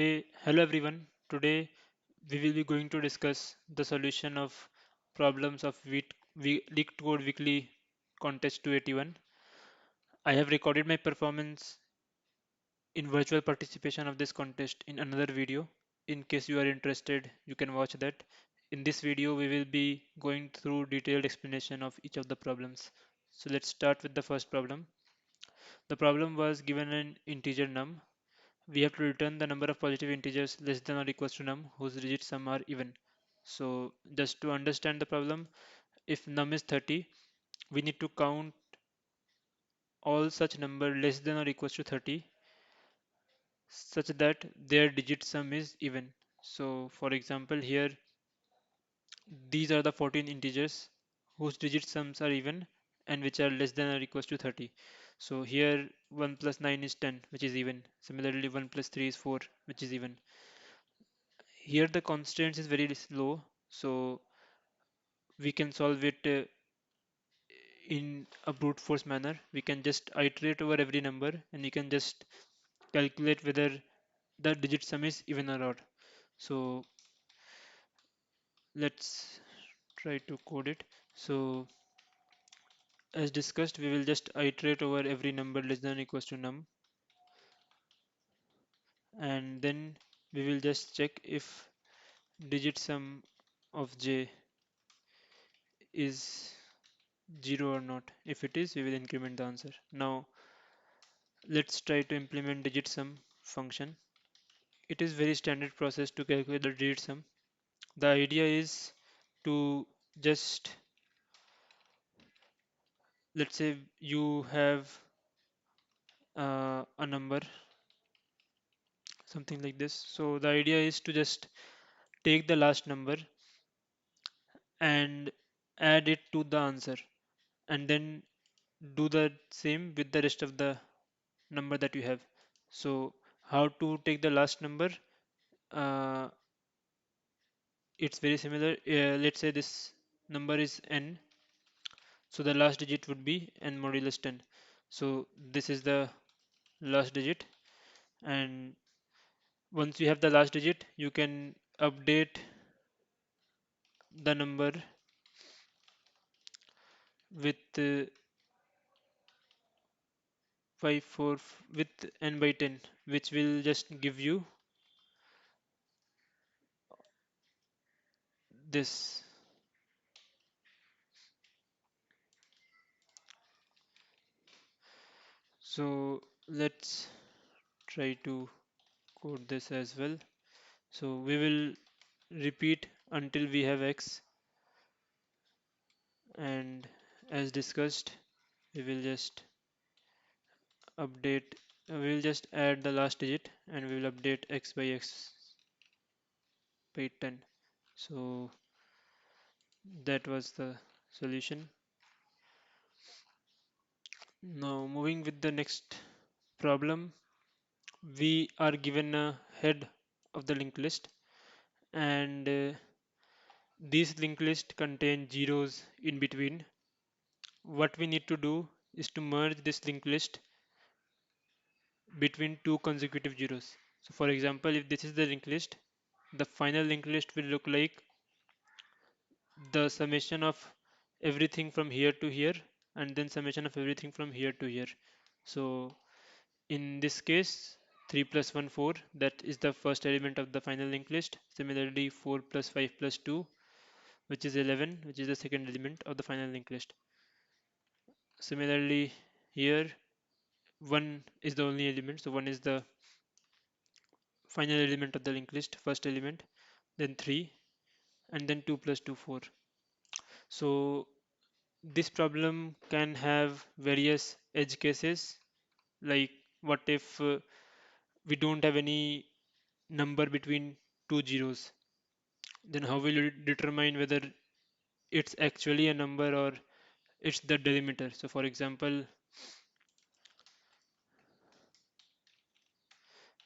Hello everyone. Today we will be going to discuss the solution of problems of Leetcode Weekly Contest 281. I have recorded my performance in virtual participation of this contest in another video. In case you are interested, you can watch that. In this video, we will be going through detailed explanation of each of the problems. So let's start with the first problem. The problem was given an integer num. We have to return the number of positive integers less than or equals to num whose digit sum are even. So just to understand the problem, if num is 30, we need to count all such number less than or equals to 30 such that their digit sum is even. So for example here, these are the 14 integers whose digit sums are even and which are less than or equals to 30. So here 1 plus 9 is 10, which is even. Similarly 1 plus 3 is 4, which is even. Here the constraints is very low, so we can solve it in a brute force manner. We can just iterate over every number and we can just calculate whether the digit sum is even or odd. So let's try to code it. So as discussed, we will just iterate over every number less than or equals to num, and then we will just check if digit sum of j is 0 or not. If it is, we will increment the answer. Now let's try to implement digit sum function. It is very standard process to calculate the digit sum. The idea is to just, let's say you have a number, something like this. So the idea is to just take the last number and add it to the answer, and then do the same with the rest of the number that you have. So how to take the last number? Uh, it's very similar. Let's say this number is n, so the last digit would be n modulus 10. So this is the last digit, and once you have the last digit, you can update the number with 4 with n by 10, which will just give you this. So let's try to code this as well. So we will repeat until we have x, and as discussed, we will just update, we will just add the last digit and we will update x by x by 10. So that was the solution. Now moving with the next problem, we are given a head of the linked list, and these linked list contain zeros in between. What we need to do is to merge this linked list between two consecutive zeros. So for example, if this is the linked list, the final linked list will look like the summation of everything from here to here and then summation of everything from here to here. So in this case, 3 plus 1 4, that is the first element of the final linked list. Similarly 4 plus 5 plus 2, which is 11, which is the second element of the final linked list. Similarly here 1 is the only element, so 1 is the final element of the linked list, first element, then 3, and then 2 plus 2 4. So this problem can have various edge cases, like what if we don't have any number between two zeros, then how will you determine whether it's actually a number or it's the delimiter? So for example,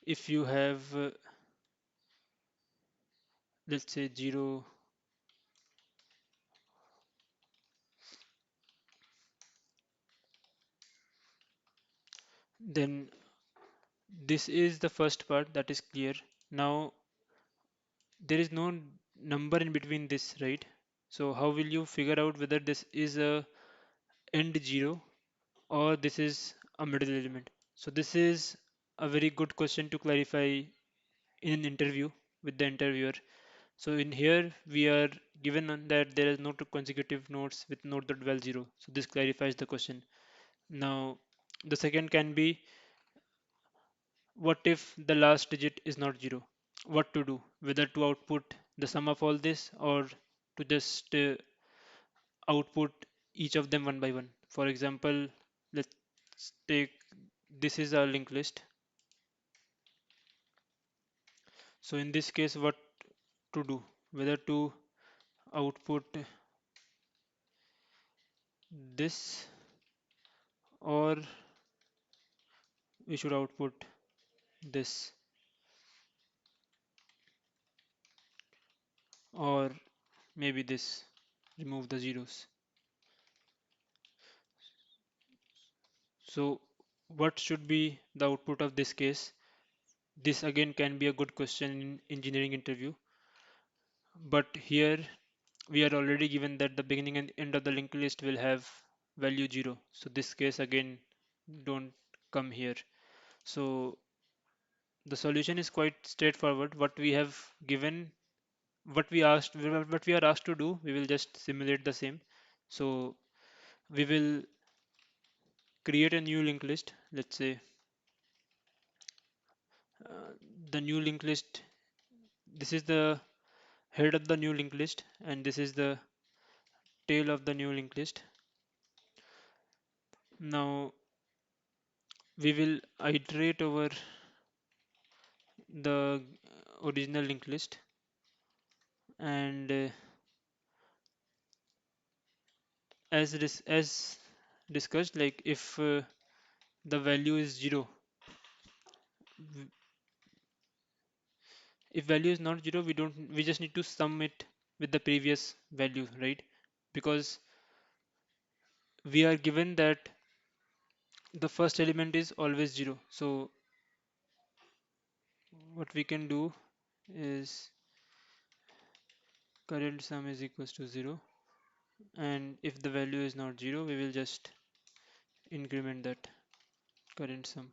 if you have let's say 0, then this is the first part that is clear. Now there is no number in between this, right? So how will you figure out whether this is a end zero or this is a middle element? So this is a very good question to clarify in an interview with the interviewer. So in here we are given that there is no two consecutive nodes with node dot val 0. So this clarifies the question. Now the second can be, what if the last digit is not 0? What to do? Whether to output the sum of all this or to just output each of them one by one. For example, let's take, this is our linked list. So in this case, what to do? Whether to output this, or we should output this, or maybe this, remove the zeros. So what should be the output of this case? This again can be a good question in engineering interview, but here we are already given that the beginning and end of the linked list will have value 0. So this case again don't come here. So the solution is quite straightforward. What we have given, what we are asked to do, we will just simulate the same. So we will create a new linked list. Let's say uh, the new linked list, this is the head of the new linked list and this is the tail of the new linked list. Now we will iterate over the original linked list, and as discussed, like if the value is 0, w- if value is not 0, we just need to sum it with the previous value, right? Because we are given that the first element is always 0. So what we can do is current sum is equals to 0, and if the value is not 0, we will just increment that current sum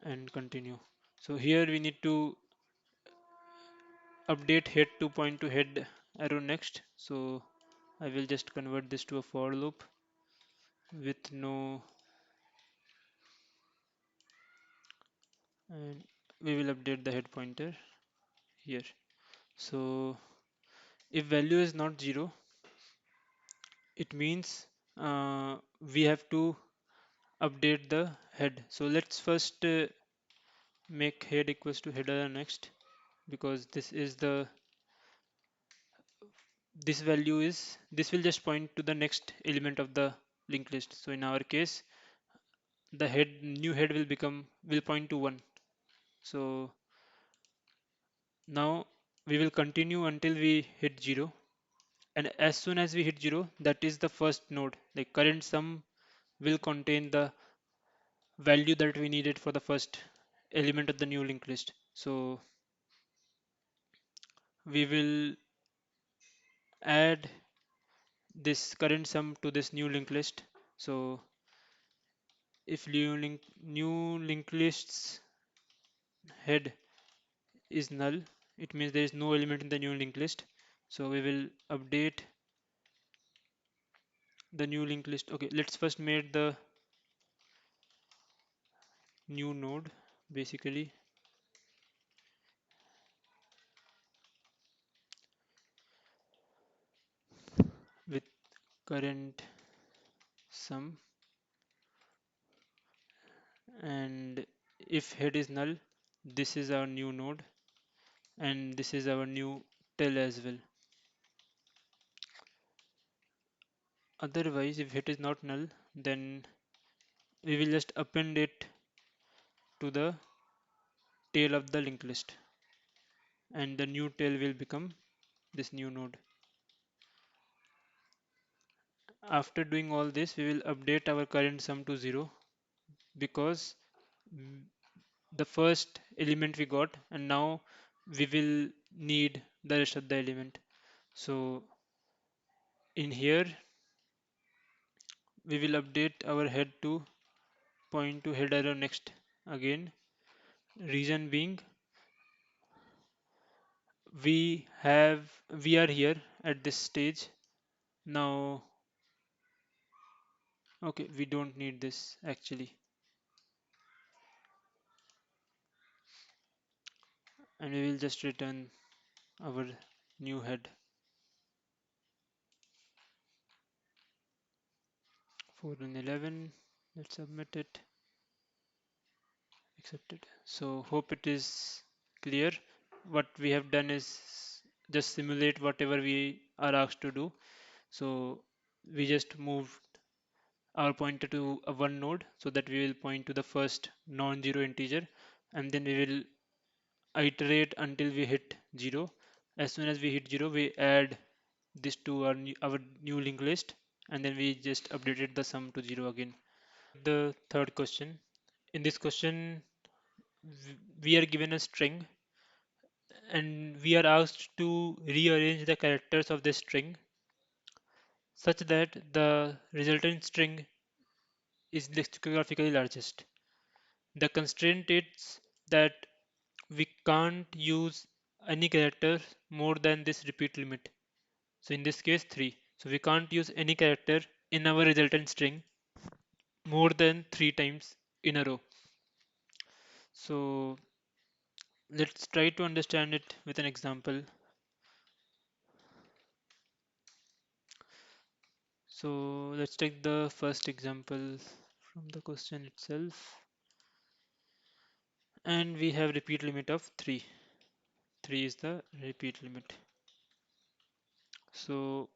and continue. So here we need to update head to point to head arrow next. So I will just convert this to a for loop with no, and we will update the head pointer here. So if value is not 0, it means we have to update the head. So let's first make head equals to header next, because this value is, this will just point to the next element of the linked list. So in our case, the new head will point to 1. So now we will continue until we hit 0, and as soon as we hit 0, that is the first node. Like current sum will contain the value that we needed for the first element of the new linked list. So we will add this current sum to this new linked list. So if new linked lists head is null, it means there is no element in the new linked list. So we will update the new linked list. Okay, let's first make the new node basically with current sum, and if head is null, this is our new node and this is our new tail as well. Otherwise, if head is not null, then we will just append it to the tail of the linked list, and the new tail will become this new node. After doing all this, we will update our current sum to 0, because the first element we got, and now we will need the rest of the element. So in here we will update our head to point to head arrow next again. Reason being, we are here at this stage. Now, okay, we don't need this actually, and we will just return our new head. 4 and 11. Let's submit it. Accepted. So hope it is clear. What we have done is just simulate whatever we are asked to do. So we just moved our pointer to a one node so that we will point to the first non-zero integer, and then we will iterate until we hit 0. As soon as we hit 0, we add this to our new linked list, and then we just updated the sum to 0 again. The third question. In this question, we are given a string and we are asked to rearrange the characters of this string such that the resultant string is lexicographically largest. The constraint is that we can't use any character more than this repeat limit. So in this case 3. So we can't use any character in our resultant string more than 3 times in a row. So let's try to understand it with an example. So let's take the first example from the question itself. And we have repeat limit of 3. 3 is the repeat limit. So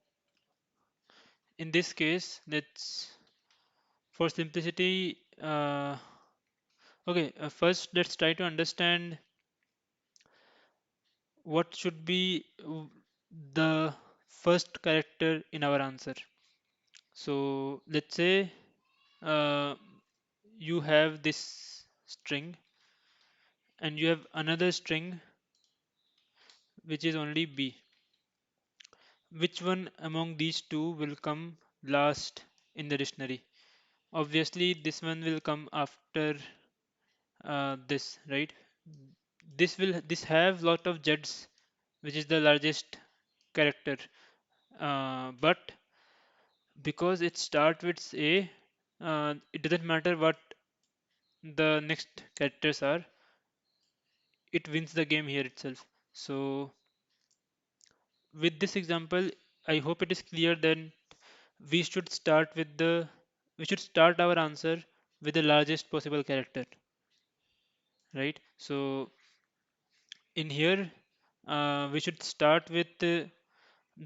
in this case, for simplicity, okay, first let's try to understand what should be the first character in our answer. So let's say uh, you have this string and you have another string which is only B. Which one among these two will come last in the dictionary? Obviously, this one will come after this, right? This have lot of J's, which is the largest character. But because it starts with A, it doesn't matter what the next characters are. It wins the game here itself. So with this example, I hope it is clear that we should start with the we should start our answer with the largest possible character, right? So in here, we should start with the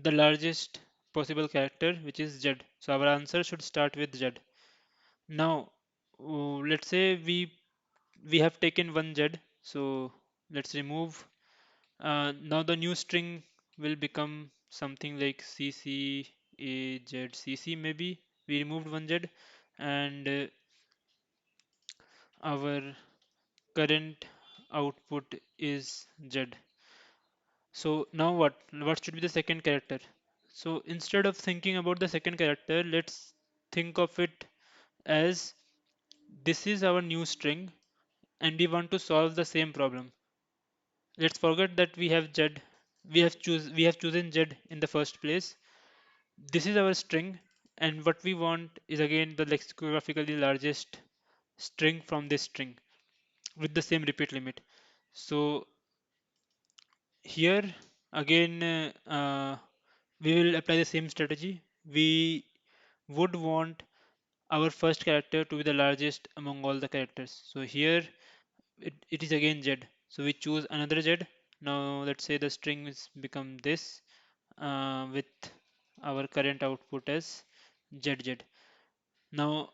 largest possible character, which is Z. So our answer should start with Z. Now, let's say we have taken one Z. So let's remove. Now the new string will become something like CC AZ CC maybe. We removed one Z, and our current output is Z. So now what? What should be the second character? So instead of thinking about the second character, let's think of it as this is our new string and we want to solve the same problem. Let's forget that we have Z, we have chosen Z in the first place. This is our string, and what we want is again the lexicographically largest string from this string with the same repeat limit. So here again we will apply the same strategy. We would want our first character to be the largest among all the characters. So here it is again Z. So we choose another Z. Now let's say the string is become this with our current output as ZZ. Now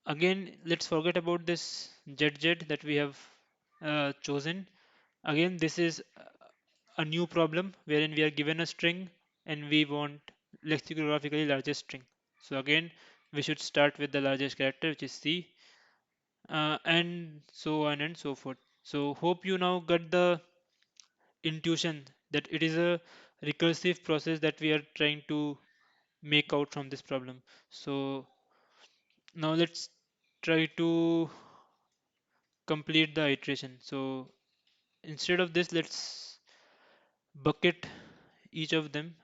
again let's forget about this ZZ that we have chosen. Again this is a new problem wherein we are given a string and we want lexicographically largest string. So again we should start with the largest character, which is C, and so on and so forth. So hope you now got the intuition that it is a recursive process that we are trying to make out from this problem. So now let's try to complete the iteration. So instead of this, let's bucket each of them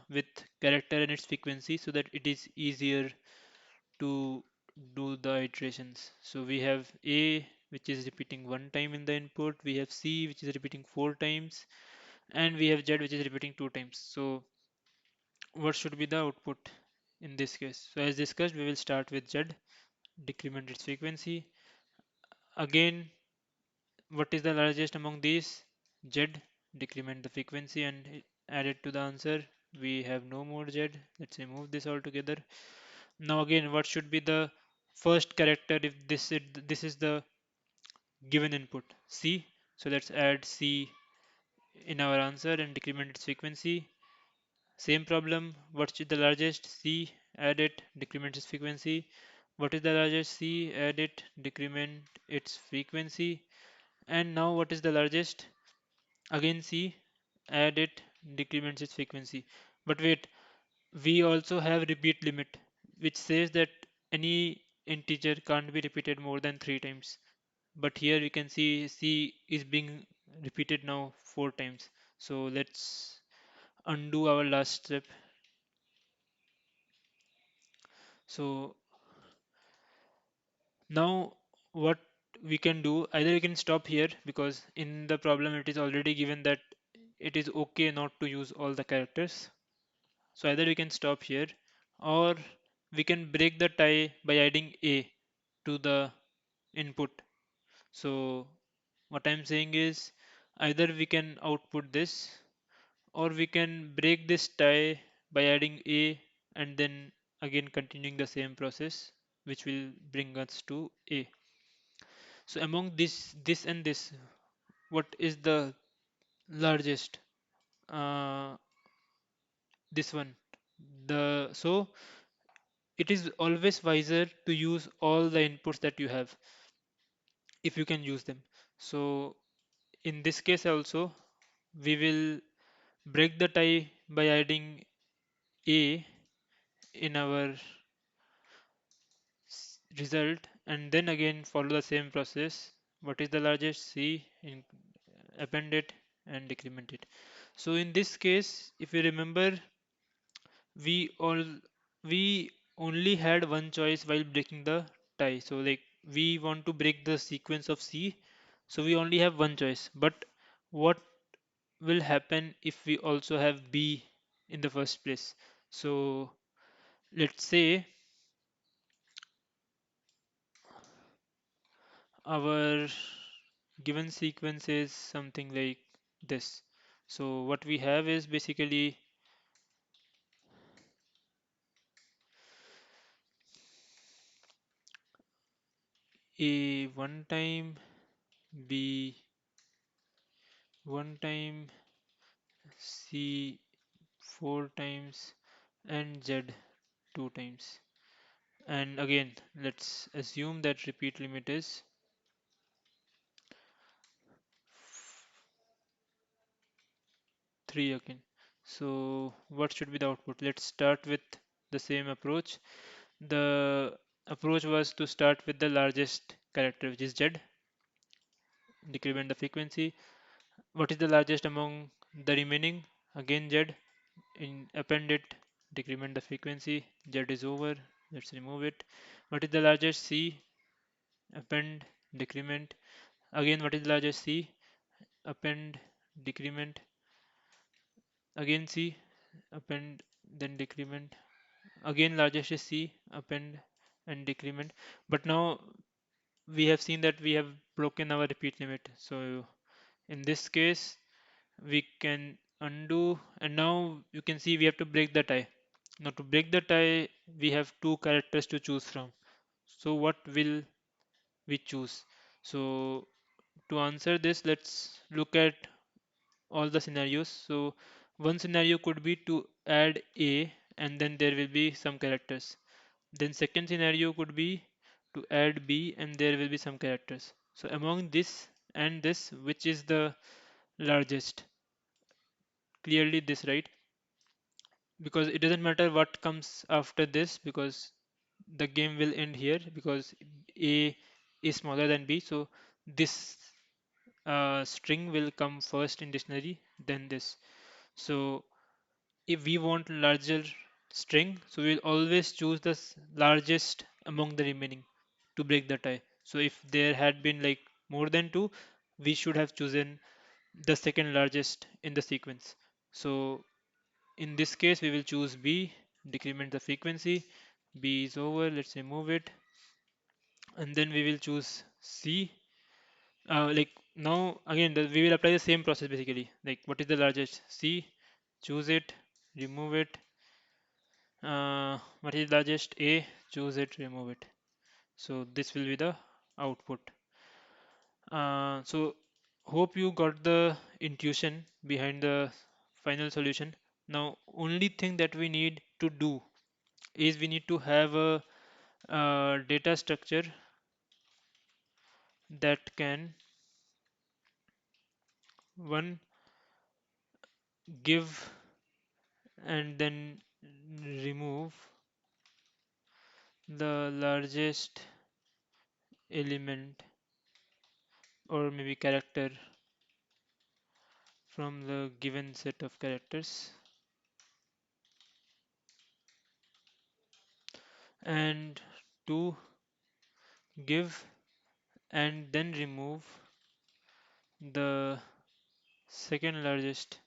with character and its frequency so that it is easier to do the iterations. So we have A, which is repeating one time in the input, we have C, which is repeating four times, and we have Z, which is repeating two times. So what should be the output in this case? So as discussed, we will start with Z, decrement its frequency. Again, what is the largest among these? Z, decrement the frequency and add it to the answer. We have no more Z. Let's remove this altogether. Now again, what should be the first character if this is the given input? C. So let's add C in our answer and decrement its frequency. Same problem. What's the largest? C. Add it, decrement its frequency. What is the largest? C. Add it, decrement its frequency. And now what is the largest? Again C. Add it, decrements its frequency. But wait, we also have repeat limit, which says that any integer can't be repeated more than three times. But here we can see C is being repeated now four times. So let's undo our last step. So now what we can do, either we can stop here because in the problem it is already given that it is okay not to use all the characters. So either we can stop here or we can break the tie by adding A to the input. So what I'm saying is either we can output this or we can break this tie by adding A and then again continuing the same process which will bring us to A. So among this and this, what is the largest? Uh, this one. So it is always wiser to use all the inputs that you have if you can use them. So in this case also, we will break the tie by adding A in our result and then again follow the same process. What is the largest? C, append it and decrement it. So in this case, if you remember, we all we only had one choice while breaking the tie. So like we want to break the sequence of C, so we only have one choice. But what will happen if we also have B in the first place? So let's say our given sequence is something like this. So what we have is basically A one time, B one time, C four times, and Z two times. And again, let's assume that repeat limit is 3 again. So what should be the output? Let's start with the same approach. The approach was to start with the largest character, which is Z, decrement the frequency. What is the largest among the remaining? Again Z, in append it, decrement the frequency. Z is over. Let's remove it. What is the largest? C, append, decrement. Again, what is the largest? C, append, decrement. Again C, append, then decrement. Again largest is C, append and decrement. But now we have seen that we have broken our repeat limit. So in this case, we can undo, and now you can see we have to break the tie. Now to break the tie, we have two characters to choose from. So what will we choose? So to answer this, let's look at all the scenarios. So one scenario could be to add A and then there will be some characters. Then second scenario could be to add B, and there will be some characters. So among this and this, which is the largest? Clearly this, right? Because it doesn't matter what comes after this, because the game will end here, because A is smaller than B. So this string will come first in dictionary, then this. So if we want larger string, so we'll always choose the largest among the remaining to break the tie. So if there had been like more than two, we should have chosen the second largest in the sequence. So in this case, we will choose B, decrement the frequency. B is over, let's remove it, and then we will choose C. Like now again, we will apply the same process basically. Like what is the largest? C, choose it, remove it. What is largest? A, choose it, remove it. So this will be the output. So hope you got the intuition behind the final solution. Now only thing that we need to do is we need to have a data structure that can one give and then remove the largest element or maybe character from the given set of characters, and to give and then remove the second largest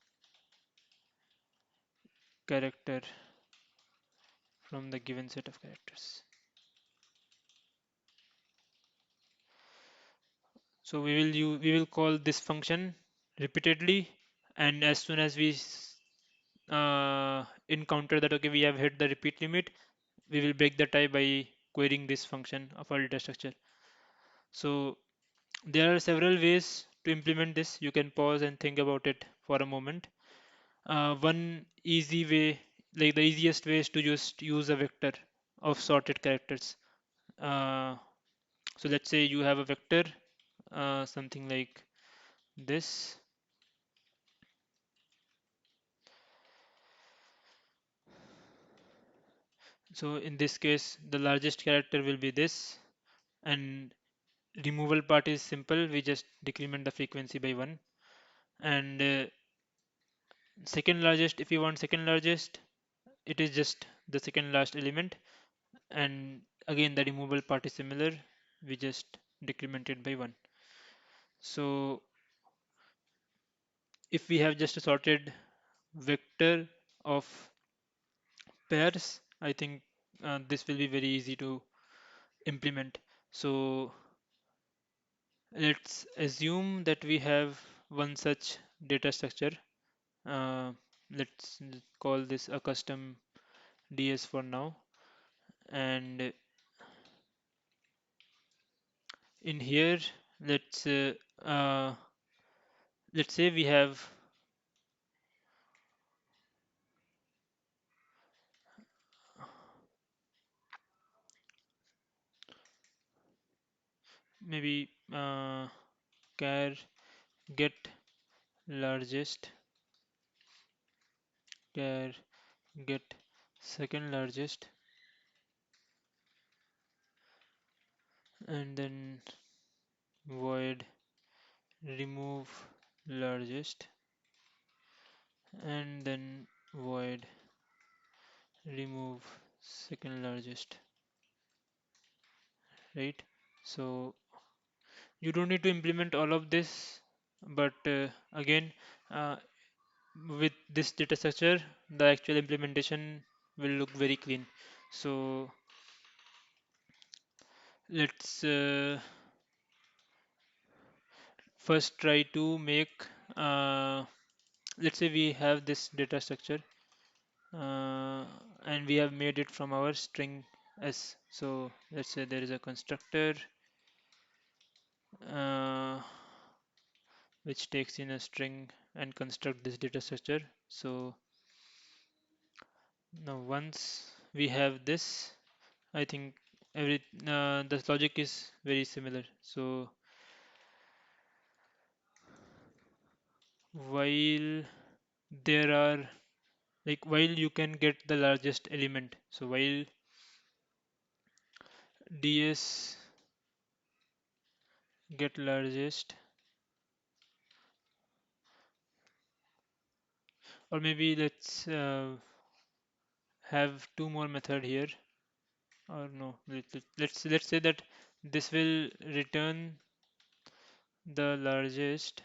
character from the given set of characters. So we will call this function repeatedly, and as soon as we encounter that okay we have hit the repeat limit, we will break the tie by querying this function of our data structure. So there are several ways to implement this. You can pause and think about it for a moment. One easy way, like the easiest way, is to just use a vector of sorted characters. Uh, so let's say you have a vector, something like this. So in this case, the largest character will be this, and removal part is simple. We just decrement the frequency by one. And second largest, if you want second largest, it is just the second last element. And again, the removal part is similar. We just decrement it by one. So if we have just a sorted vector of pairs, I think this will be very easy to implement. So let's assume that we have one such data structure. Uh, let's call this a custom DS for now. And in here, let's uh, uh, let's say we have maybe char get largest, char get second largest, and then void remove largest, and then void remove second largest, right? So you don't need to implement all of this, but again, uh, with this data structure, the actual implementation will look very clean. So let's first try to make, uh, let's say we have this data structure, uh, and we have made it from our string s. So let's say there is a constructor uh, which takes in a string and construct this data structure. So now once we have this, I think every the logic is very similar. So while there are while you can get the largest element, so while ds get largest, or maybe let's have two more method here, or no, let's say that this will return the largest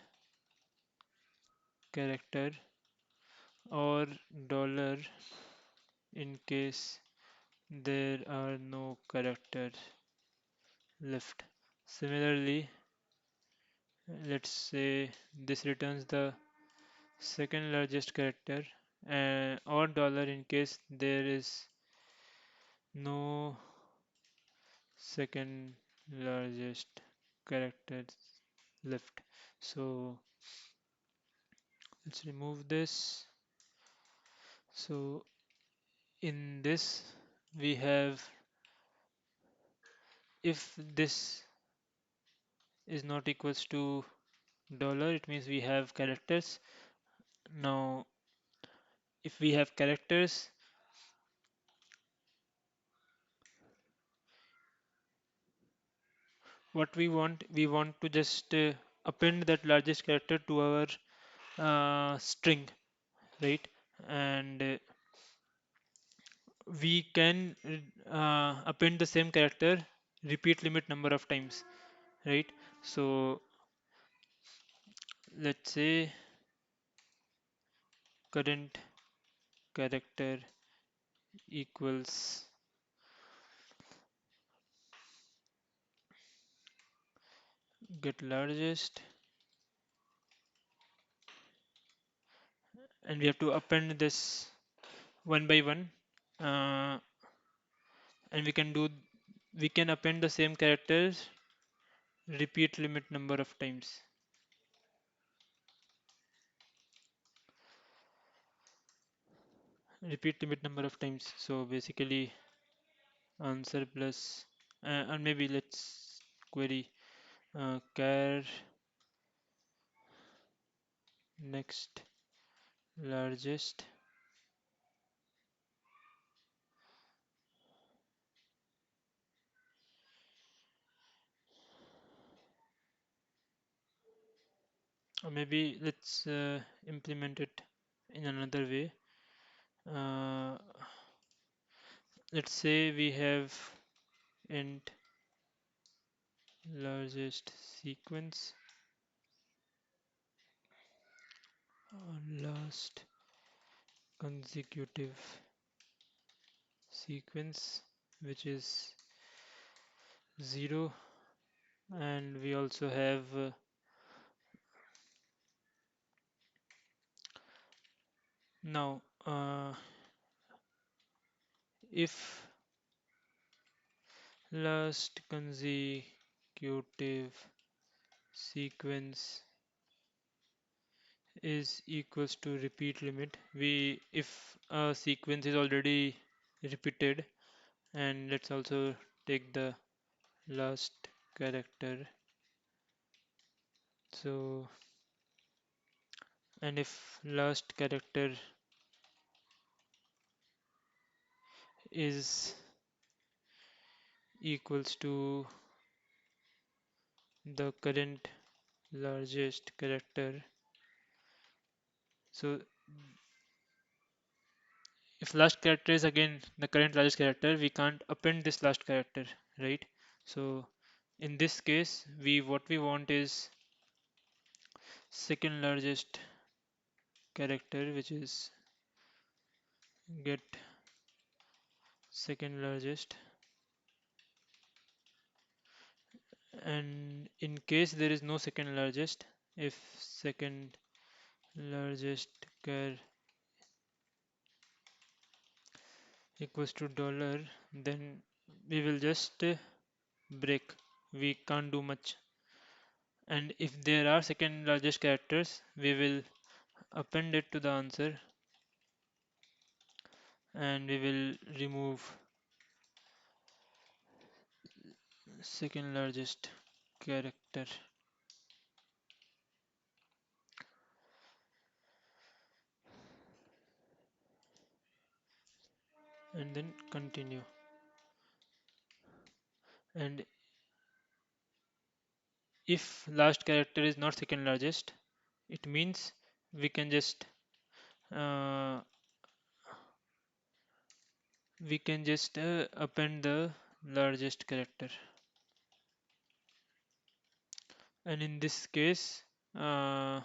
character, or dollar in case there are no characters left. Similarly, let's say this returns the second largest character, or dollar in case there is no second largest character left. So let's remove this. So in this we have, if this is not equals to dollar, it means we have characters. Now if we have characters, what we want to just append that largest character to our string, right? And we can append the same character repeat limit number of times, right? So let's say current character equals get largest, and we have to append this one by one, uh, and we can append the same characters repeat limit number of times. Repeat limit number of times. So basically answer plus, and maybe let's query char next largest, or maybe let's implement it in another way. uh, let's say we have int largest sequence, last consecutive sequence, which is 0, and we also have now if last consecutive sequence is equals to repeat limit, we if a sequence is already repeated, and let's also take the last character. So and if last character is equals to the current largest character, so if last character is again the current largest character, we can't append this last character, right? So in this case, what we want is second largest character, which is get second largest, and in case there is no second largest, if second largest char equals to dollar, then we will just break, we can't do much. And if there are second largest characters, we will append it to the answer, and we will remove second largest character, and then continue. And if last character is not second largest, it means we can just uh, append the largest character. And in this case, uh,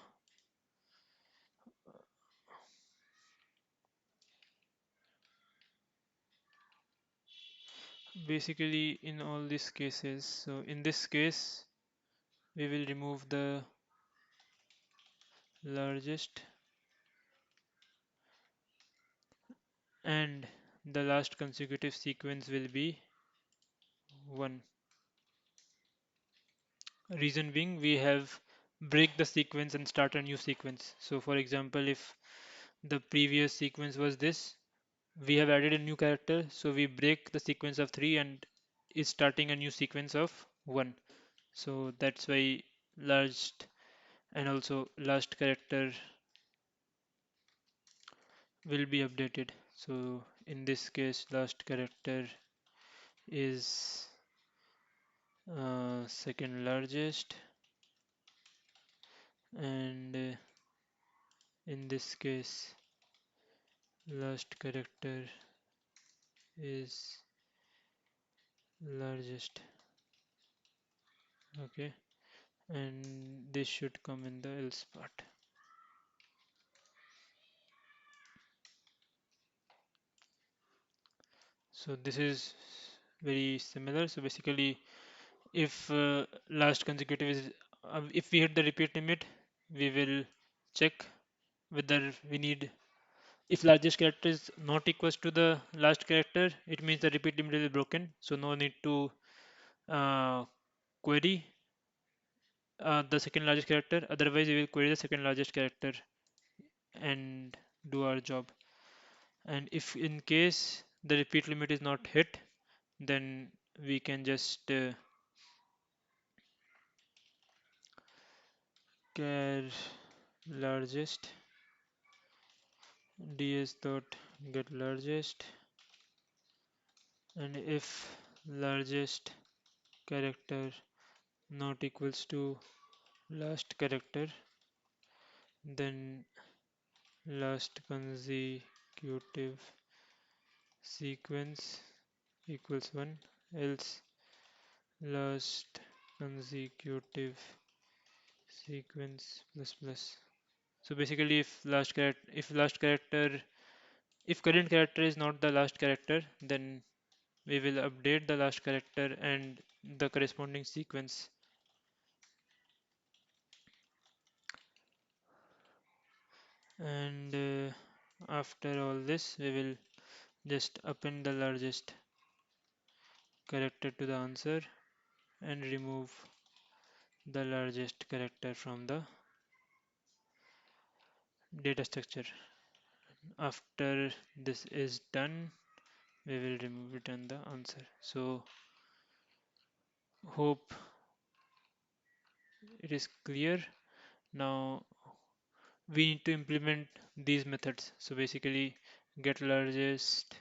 basically in all these cases, so in this case we will remove the largest and the last consecutive sequence will be 1. Reason being, we have break the sequence and start a new sequence. So for example, if the previous sequence was this, we have added a new character, so we break the sequence of 3 and is starting a new sequence of 1. So that's why last and also last character will be updated. So in this case, last character is second largest, and in this case, last character is largest. Okay, and this should come in the else part. So this is very similar. So basically, if last consecutive is if we hit the repeat limit, we will check whether we need. If largest character is not equals to the last character, it means the repeat limit is broken. So no need to uh, query the second largest character. Otherwise, we will query the second largest character and do our job. And if in case the repeat limit is not hit, then we can just char largest ds dot get largest, and if largest character not equals to last character, then last consecutive sequence equals 1, else last consecutive sequence plus plus. So basically, if current character is not the last character, then we will update the last character and the corresponding sequence. And after all this, we will just append the largest character to the answer and remove the largest character from the data structure. After this is done, we will return the answer. So hope it is clear. Now we need to implement these methods. So basically get largest,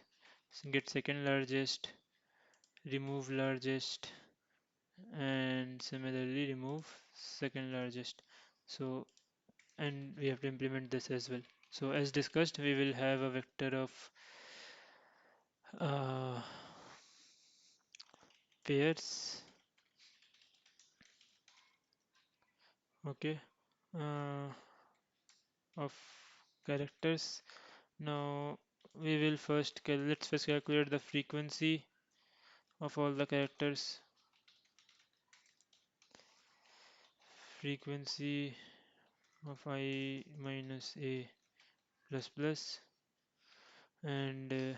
get second largest, remove largest, and similarly remove second largest. So and we have to implement this as well. So as discussed, we will have a vector of uh, pairs, okay, uh, of characters. Now we will let's first calculate the frequency of all the characters. Frequency of I minus a plus plus, and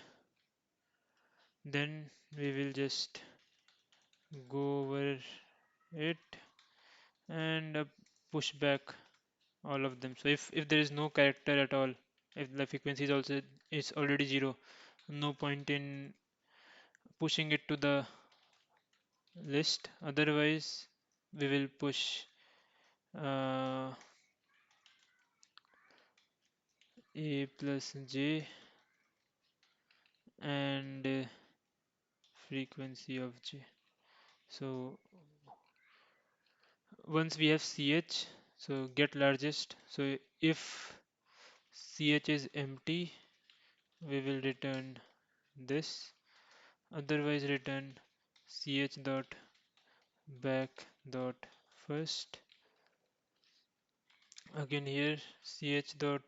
then we will just go over it and push back all of them. So if there is no character at all, if the frequency is already 0, no point in pushing it to the list. Otherwise, we will push uh, a plus j and frequency of j. So once we have ch, so get largest. So if ch is empty, we will return this. Otherwise, return ch dot back dot first. Again here ch dot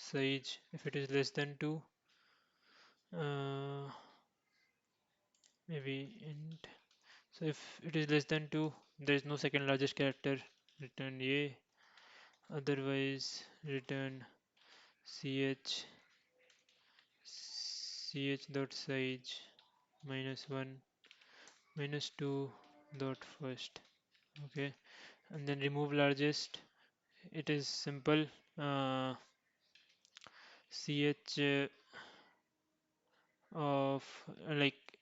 size if it is less than 2, uh, maybe int. So if it is less than 2, there is no second largest character, return a. Otherwise, return ch dot size -1 -2 dot first. Okay, and then remove largest. It is simple. Ch of like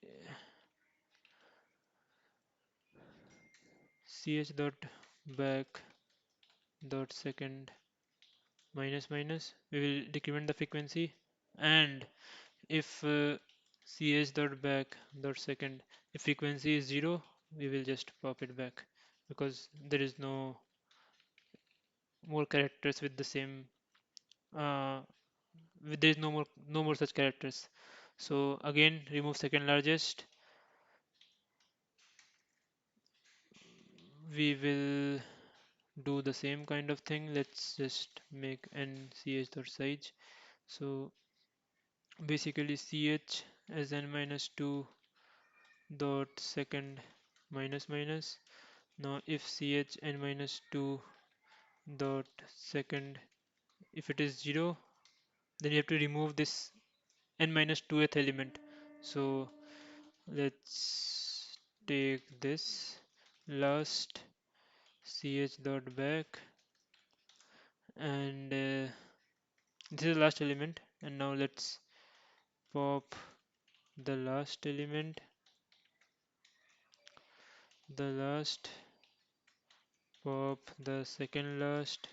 ch dot back dot second minus minus, we will decrement the frequency. And if ch dot back dot second, if frequency is 0, we will just pop it back, because there is no more characters with the same uh, there is no more such characters. So again remove second largest. We will do the same kind of thing. Let's just make n ch dot size. So basically ch as n minus 2 dot second minus minus. Now if ch n minus 2 dot second, if it is 0, then you have to remove this n minus 2th element. So let's take this last ch dot back, and this is the last element. And now let's pop the last element, the last, pop the second last,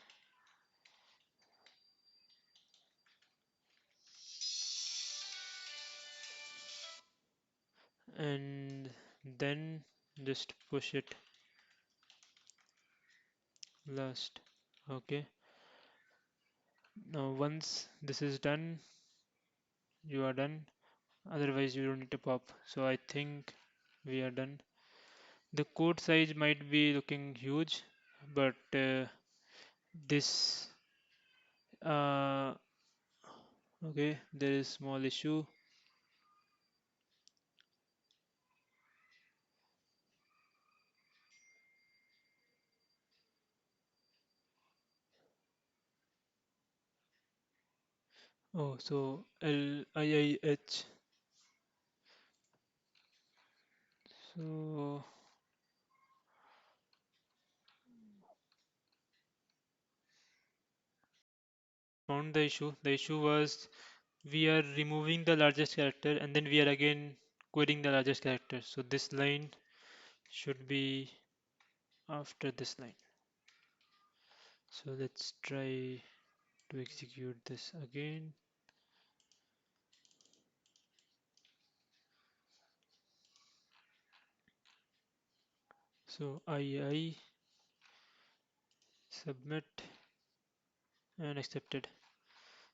and then just push it last. Okay, now once this is done, you are done. Otherwise you don't need to pop. So I think we are done. The code size might be looking huge, but this uh, okay, there is small issue. Oh, so LIIH. So found the issue. The issue was we are removing the largest character and then we are again querying the largest character. So this line should be after this line. So let's try to execute this again. So I submit and accepted.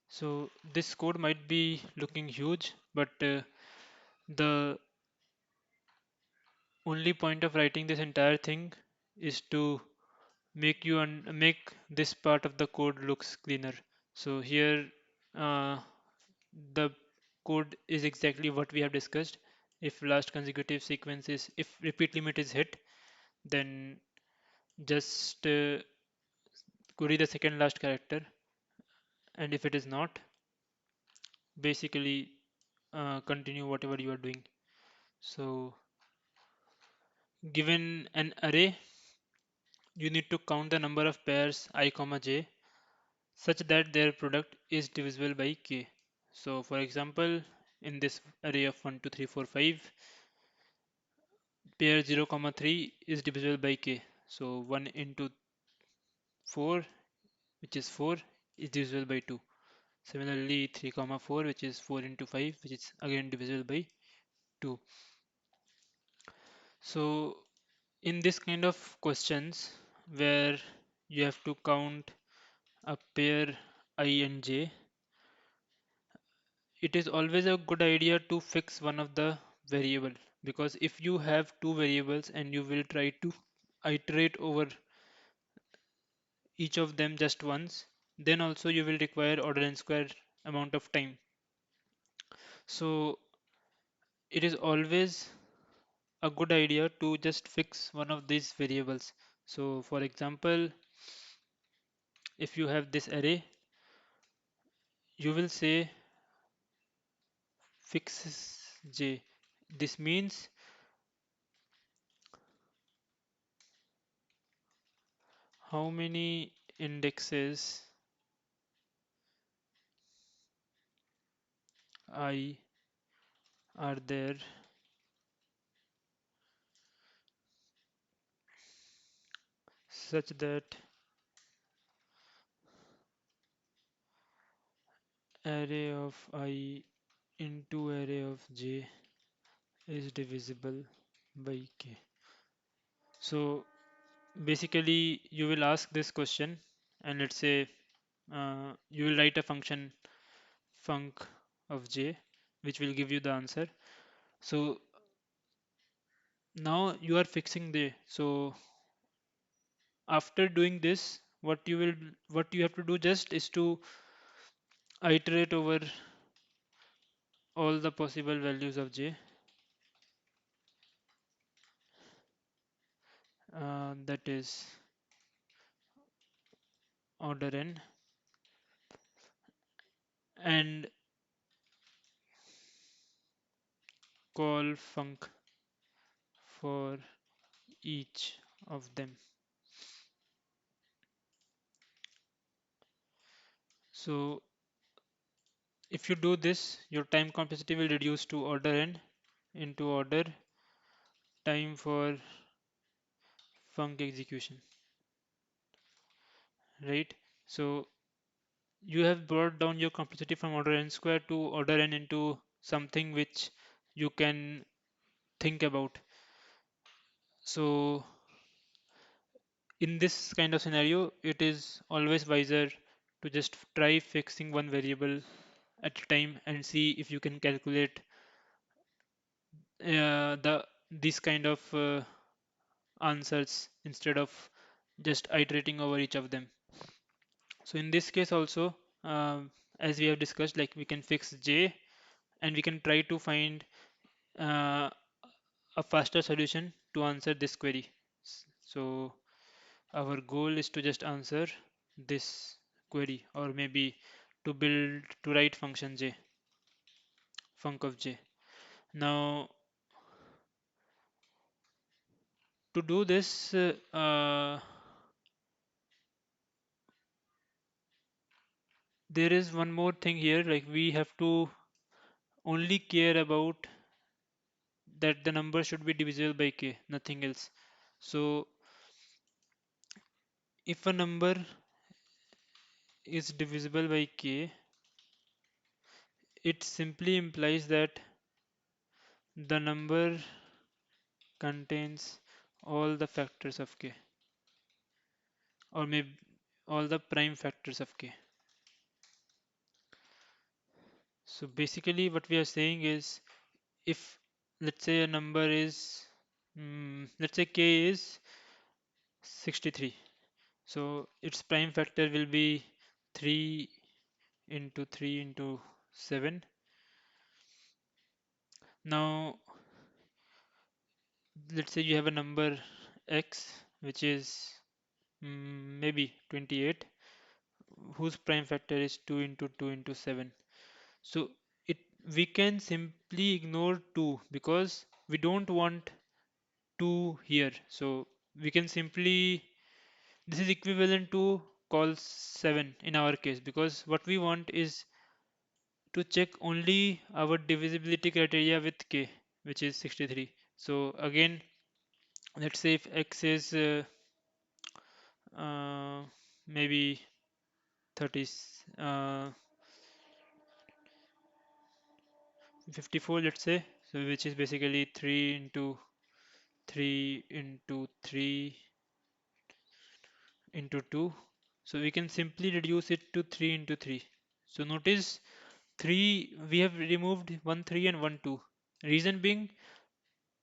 So this code might be looking huge, but the only point of writing this entire thing is to make this part of the code looks cleaner. So here uh, the code is exactly what we have discussed. If last consecutive sequences, if repeat limit is hit, then just query the second last character, and if it is not, basically continue whatever you are doing. So given an array, you need to count the number of pairs I comma j such that their product is divisible by k. So for example, in this array of 1 2 3 4 5, pair 0 comma 3 is divisible by k. So 1 into 4, which is 4, is divisible by 2. Similarly, 3 comma 4, which is 4 into 5, which is again divisible by 2. So in this kind of questions where you have to count a pair I and j, it is always a good idea to fix one of the variable, because if you have two variables and you will try to iterate over each of them just once, then also you will require order n square amount of time. So it is always a good idea to just fix one of these variables. So for example, if you have this array, you will say fixes j. This means how many indexes I are there such that array of I into array of j is divisible by k. So basically you will ask this question, and let's say you will write a function func of j which will give you the answer. So now you are fixing the, so after doing this, what you have to do just is to iterate over all the possible values of j, that is order n, and call func for each of them. So if you do this, your time complexity will reduce to order n into order time for func execution, right? So you have brought down your complexity from order n square to order n into something which you can think about. So in this kind of scenario, it is always wiser to just try fixing one variable at a time and see if you can calculate the this kind of answers instead of just iterating over each of them. So in this case also, as we have discussed, like we can fix j and we can try to find uh, a faster solution to answer this query. So our goal is to just answer this query, or maybe to write function j, func of j. Now to do this, there is one more thing here, like we have to only care about that the number should be divisible by k, nothing else. So if a number is divisible by k, it simply implies that the number contains all the factors of k, or maybe all the prime factors of k. So basically what we are saying is, if let's say a number is let's say k is 63, so its prime factor will be 3 into 3 into 7. Now let's say you have a number x which is maybe 28, whose prime factor is 2 into 2 into 7. So it we can simply ignore 2 because we don't want 2 here. So we can simply, this is equivalent to call 7 in our case, because what we want is to check only our divisibility criteria with k, which is 63. So again, Let's say if x is uh, maybe 30, uh, 54, let's say, so which is basically 3 into 3 into 3 into 2. So we can simply reduce it to 3 into 3. So notice 3, we have removed 1 3 and 1 2. Reason being,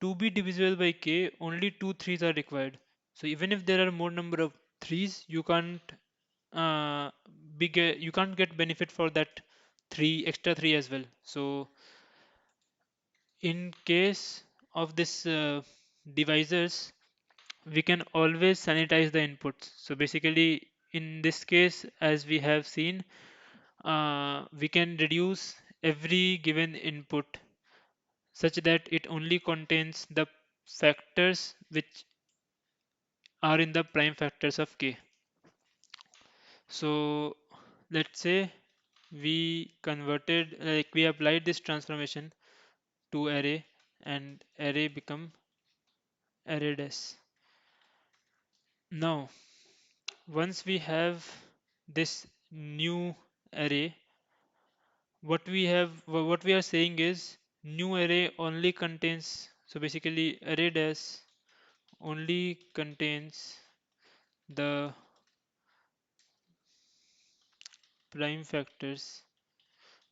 to be divisible by k, only two threes are required. So even if there are more number of threes, uh, you can't get benefit for that extra three as well. So in case of this divisors, we can always sanitize the inputs. So basically, in this case, as we have seen, we can reduce every given input such that it only contains the factors which are in the prime factors of k. So let's say we applied this transformation to array and array become array des. Now, once we have this new array, what we are saying is new array only contains, so basically array des only contains the prime factors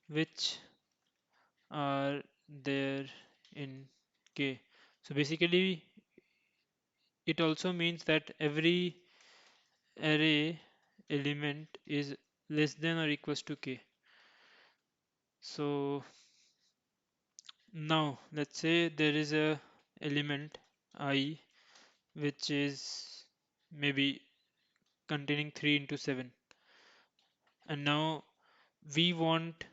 which are there in k. So basically it also means that every array element is less than or equals to k. So now let's say there is a element I which is maybe containing 3 into 7, and now we want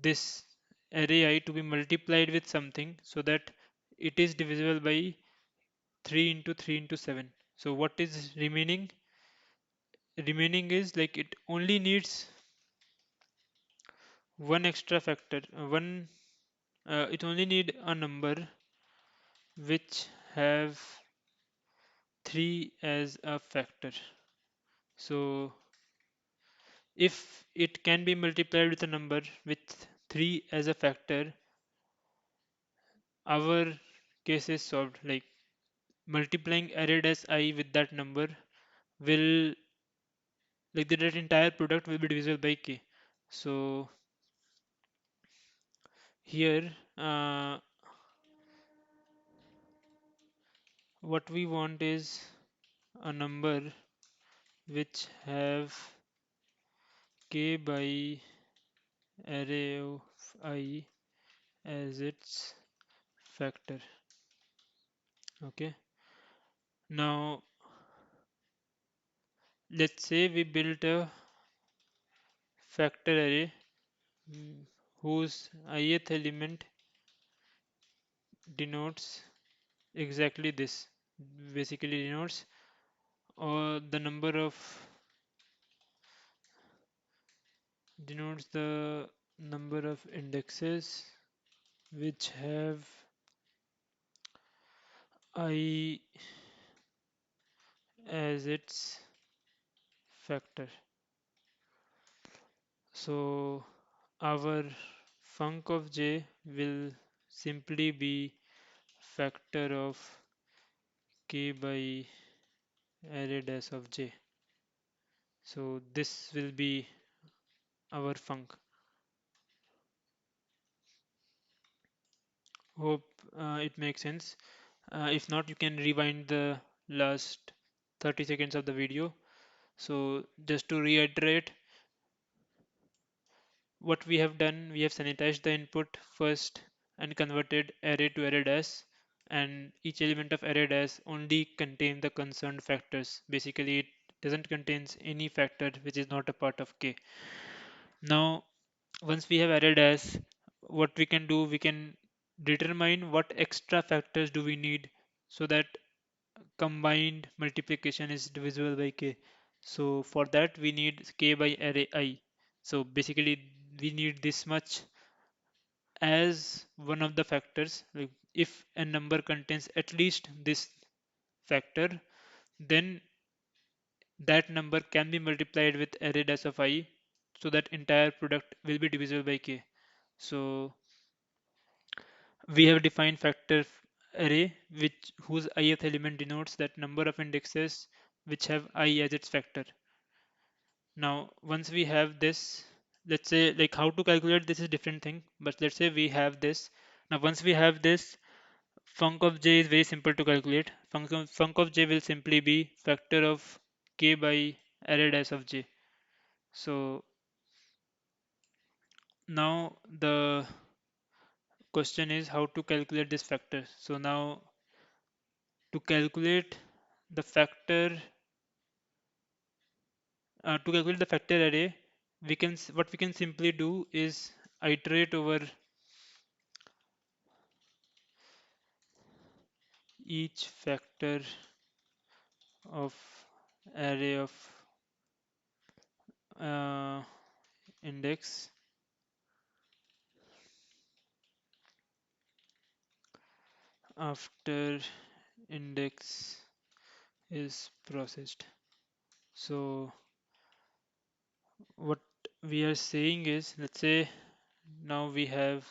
this array I to be multiplied with something so that it is divisible by 3 into 3 into 7. So what is remaining? Remaining is like it only needs one extra factor, one it only need a number which have 3 as a factor. So if it can be multiplied with a number with 3 as a factor, our case is solved. Like multiplying array as I with that number will, like that entire product will be divisible by k. So here what we want is a number which have k by array of I as its factor. Okay, now let's say we built a factor array mm, whose ith element denotes exactly this, basically denotes or the number of denotes the number of indexes which have I as its factor. So our func of j will simply be factor of k by array dash of j. So this will be our func. Hope it makes sense. If not, you can rewind the last 30 seconds of the video. So just to reiterate, what we have done, we have sanitized the input first and converted array to array dash, and each element of array dash only contain the concerned factors. Basically, it doesn't contains any factor which is not a part of k. Now, once we have array dash, what we can do, we can determine what extra factors do we need so that combined multiplication is divisible by k. So for that we need k by array I. So basically we need this much as one of the factors. Like if a number contains at least this factor, then that number can be multiplied with array dash of I, so that entire product will be divisible by k. So we have defined factor array which whose ith element denotes that number of indexes which have I as its factor. Now once we have this, let's say, like, how to calculate this is different thing, but let's say we have this. Now once we have this, func of j is very simple to calculate. Func of j will simply be factor of k by array dash of j. So now the question is how to calculate this factor. So now to calculate the factor, to calculate the factor array, what we can simply do is iterate over each factor of array of uh, index after index is processed. So what we are saying is, let's say now we have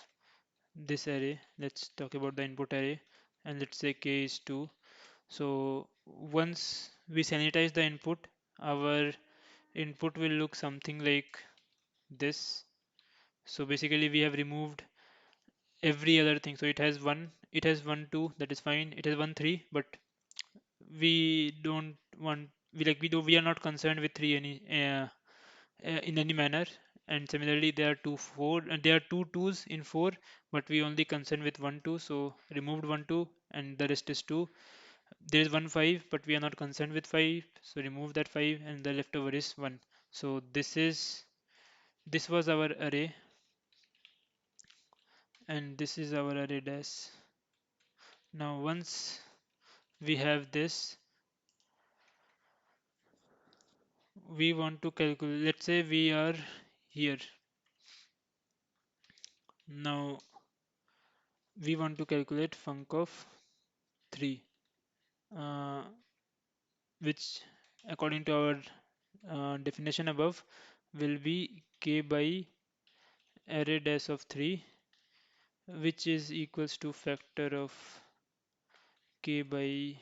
this array. Let's talk about the input array, and let's say k is 2. So once we sanitize the input, our input will look something like this. So basically we have removed every other thing. So it has 1 2, that is fine. It has 1 3, but we don't want, we are not concerned with 3 in any manner. And similarly there are 2 4, and there are 2 2s in 4, but we only concerned with 1 2. So removed 1 2 and the rest is 2. There is 1 5, but we are not concerned with 5, so remove that 5 and the leftover is 1. So this was our array, and this is our array dash. Now once we have this, we want to calculate, let's say we are here. Now we want to calculate func of 3, uh, which according to our definition above will be k by array dash of 3, which is equals to factor of k by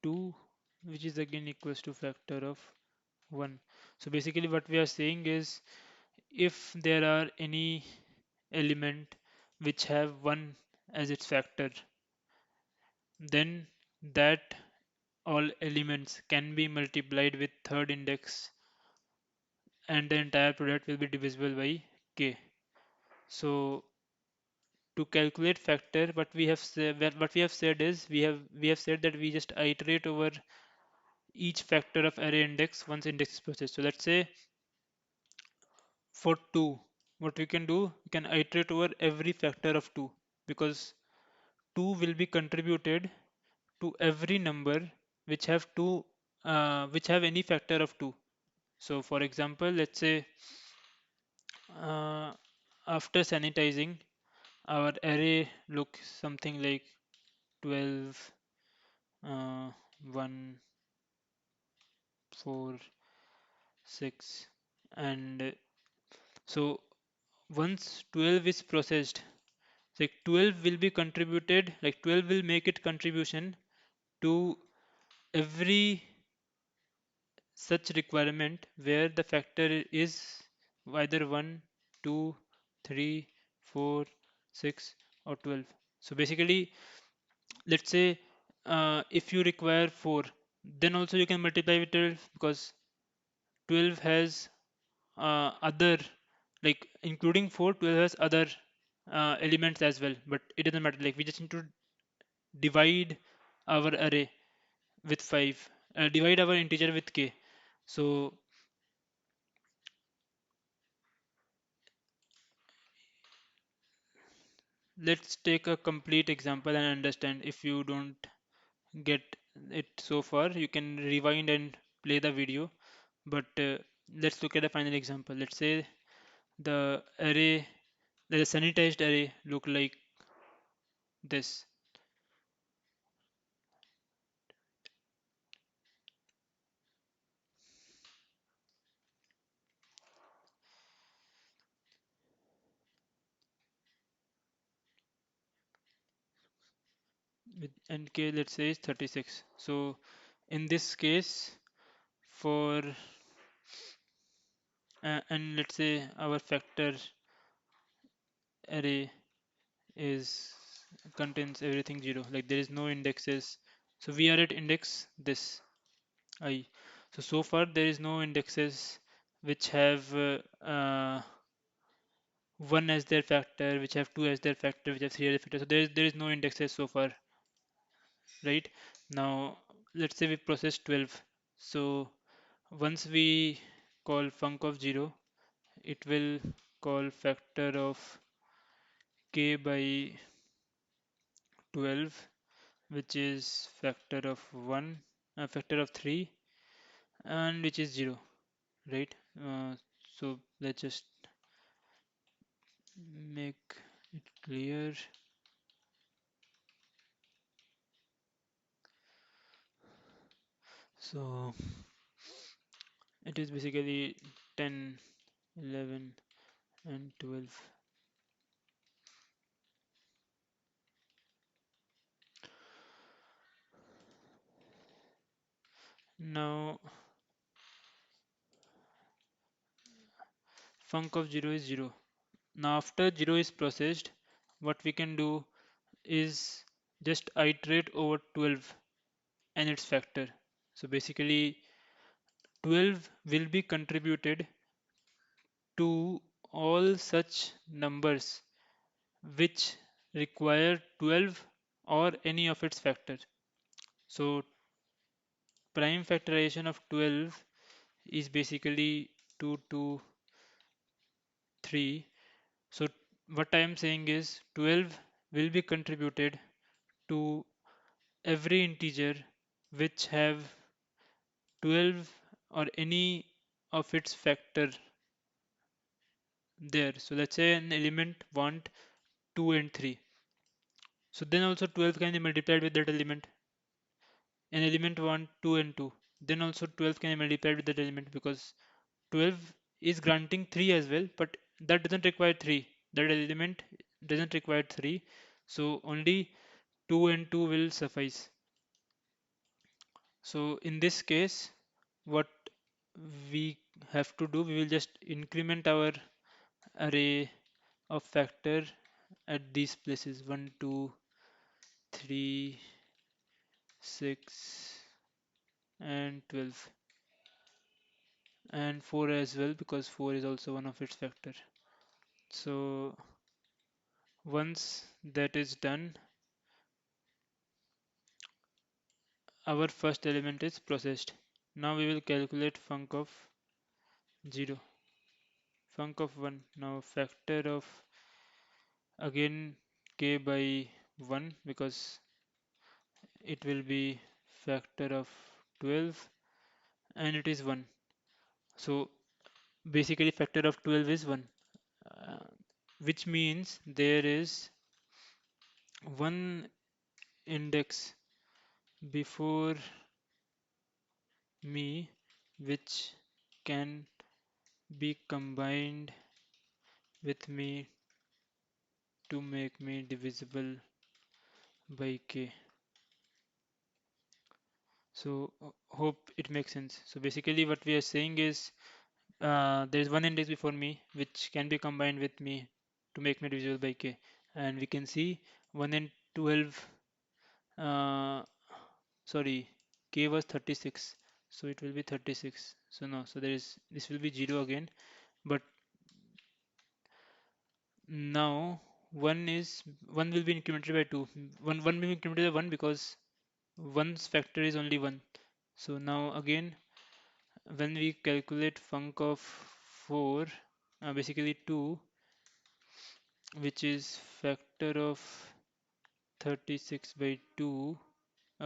2, which is again equals to factor of 1. So basically what we are saying is, if there are any element which have 1 as its factor, then that all elements can be multiplied with third index, and the entire product will be divisible by k. So to calculate factor, what we have said is, we have said that we just iterate over each factor of array index once index is processed. So let's say for 2, what we can do, we can iterate over every factor of 2, because 2 will be contributed to every number which have which have any factor of 2. So for example, let's say uh, after sanitizing, our array looks something like 12, 1, 4, 6, and so once 12 is processed, like 12 will be contributed, like 12 will make it contribution to every such requirement where the factor is either 1, 2, 3, 4, 6, or 12. So basically, let's say if you require 4, then also you can multiply with 12, because 12 has other, like including 4, 12 has other elements as well, but it doesn't matter. Like we just need to divide our array with 5, divide our integer with k. So let's take a complete example and understand. If you don't get it so far, you can rewind and play the video, but let's look at a final example. Let's say the array, the sanitized array look like this. with nk, let's say, is 36. So in this case, for and let's say our factor array is contains everything 0, like there is no indexes. So we are at index this I. So far there is no indexes which have 1 as their factor, which have 2 as their factor, which have 3 as their factor. So there is no indexes so far, right? Now let's say we process 12. So once we call func of 0, it will call factor of k by 12, which is factor of 1, factor of 3, and which is 0, right? So let's just make it clear. So it is basically 10, 11, and 12. Now func of 0 is 0. Now after 0 is processed, what we can do is just iterate over 12 and its factor. So basically 12 will be contributed to all such numbers which require 12 or any of its factor. So prime factorization of 12 is basically 2 to 3. So what I am saying is 12 will be contributed to every integer which have 12 or any of its factor there. So let's say an element want 2 and 3. So then also 12 can be multiplied with that element. An element want 2 and 2. Then also 12 can be multiplied with that element, because 12 is granting 3 as well, but that doesn't require 3. That element doesn't require 3. So only 2 and 2 will suffice. So in this case, what we have to do, we will just increment our array of factor at these places: 1, 2, 3, 6, and 12, and 4 as well, because 4 is also one of its factor. So once that is done, our first element is processed. Now we will calculate func of 0, func of 1. Now factor of, again, k by 1, because it will be factor of 12 and it is 1. So basically factor of 12 is 1, uh, which means there is one index before me which can be combined with me to make me divisible by k. So hope it makes sense. So basically what we are saying is, there is one index before me which can be combined with me to make me divisible by k, and we can see 1 and 12, uh, sorry, k was 36, so it will be 36. So no, so there is, this will be 0 again, but now 1 will be incremented by 2. 1 will be incremented by 1 because 1's factor is only 1. So now again, when we calculate func of 4, basically 2, which is factor of 36 by 2,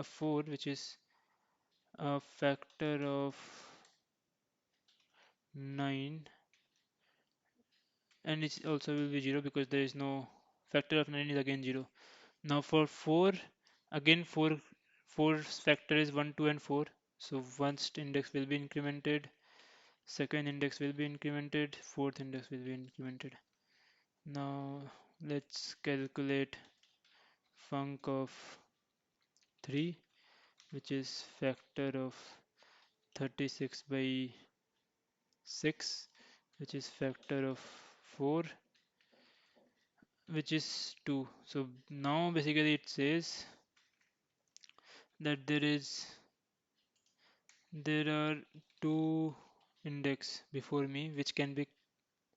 4, which is a factor of 9, and it also will be 0 because there is no factor of 9 is again 0. Now for 4, again 4's factor is 1, 2, and 4. So first index will be incremented, second index will be incremented, fourth index will be incremented. Now let's calculate func of 3, which is factor of 36 by 6, which is factor of 4, which is 2. So now basically it says that there are two index before me